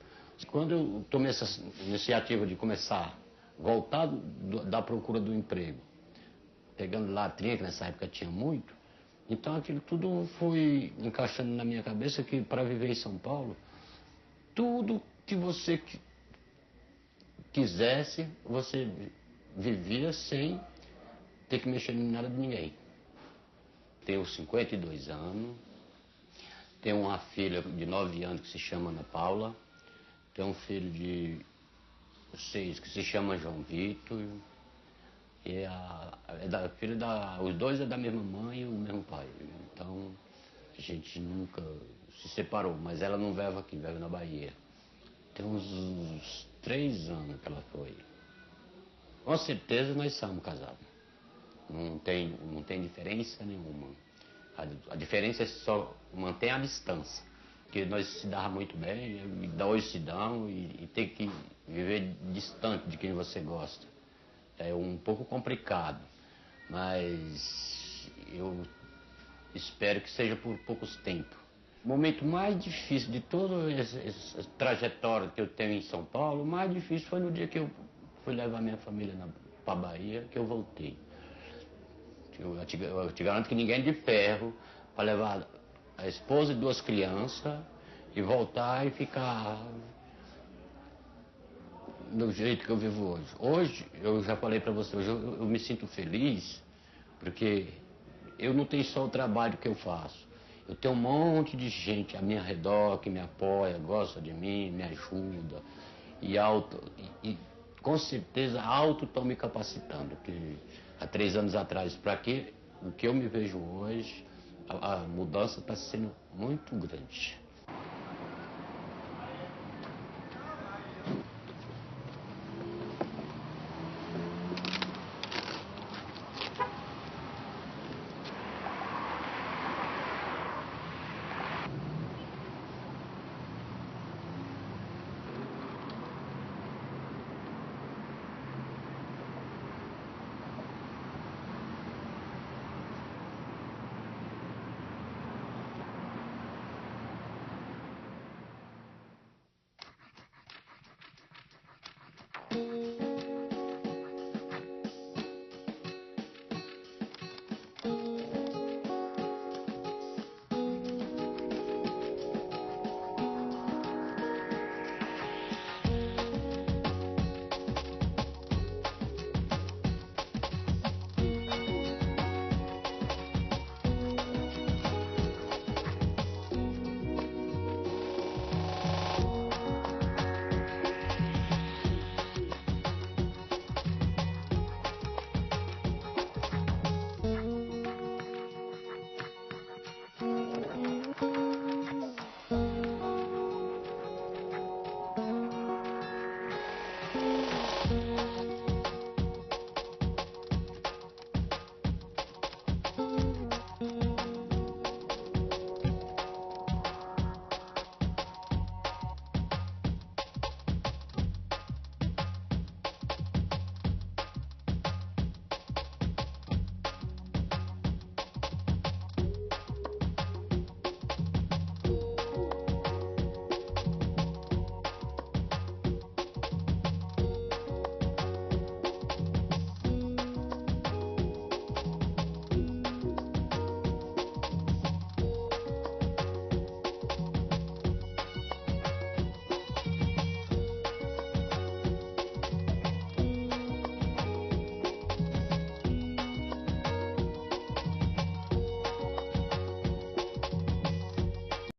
Quando eu tomei essa iniciativa de começar a voltar da procura do emprego, pegando latrinha, que nessa época tinha muito, então aquilo tudo foi encaixando na minha cabeça que para viver em São Paulo, tudo que você quisesse, você vivia sem ter que mexer em nada de ninguém. Tenho 52 anos, tenho uma filha de 9 anos que se chama Ana Paula, tenho um filho de 6 que se chama João Vitor, e os dois é da mesma mãe e o mesmo pai. Então a gente nunca se separou, mas ela não vive aqui, vive na Bahia. Tem uns 3 anos que ela foi. Com certeza nós somos casados. Não tem diferença nenhuma. A diferença é só manter a distância. Porque nós se dava muito bem, e hoje se dão, e tem que viver distante de quem você gosta. É um pouco complicado, mas eu espero que seja por poucos tempos. O momento mais difícil de toda essa trajetória que eu tenho em São Paulo, o mais difícil foi no dia que eu fui levar minha família para a Bahia, que eu voltei. Eu te garanto que ninguém é de ferro para levar a esposa e 2 crianças e voltar e ficar do jeito que eu vivo hoje. Hoje, eu já falei para você, hoje eu me sinto feliz porque eu não tenho só o trabalho que eu faço. Eu tenho um monte de gente a meu redor que me apoia, gosta de mim, me ajuda. E com certeza estão me capacitando. Que há 3 anos atrás, para o que eu me vejo hoje, a mudança está sendo muito grande.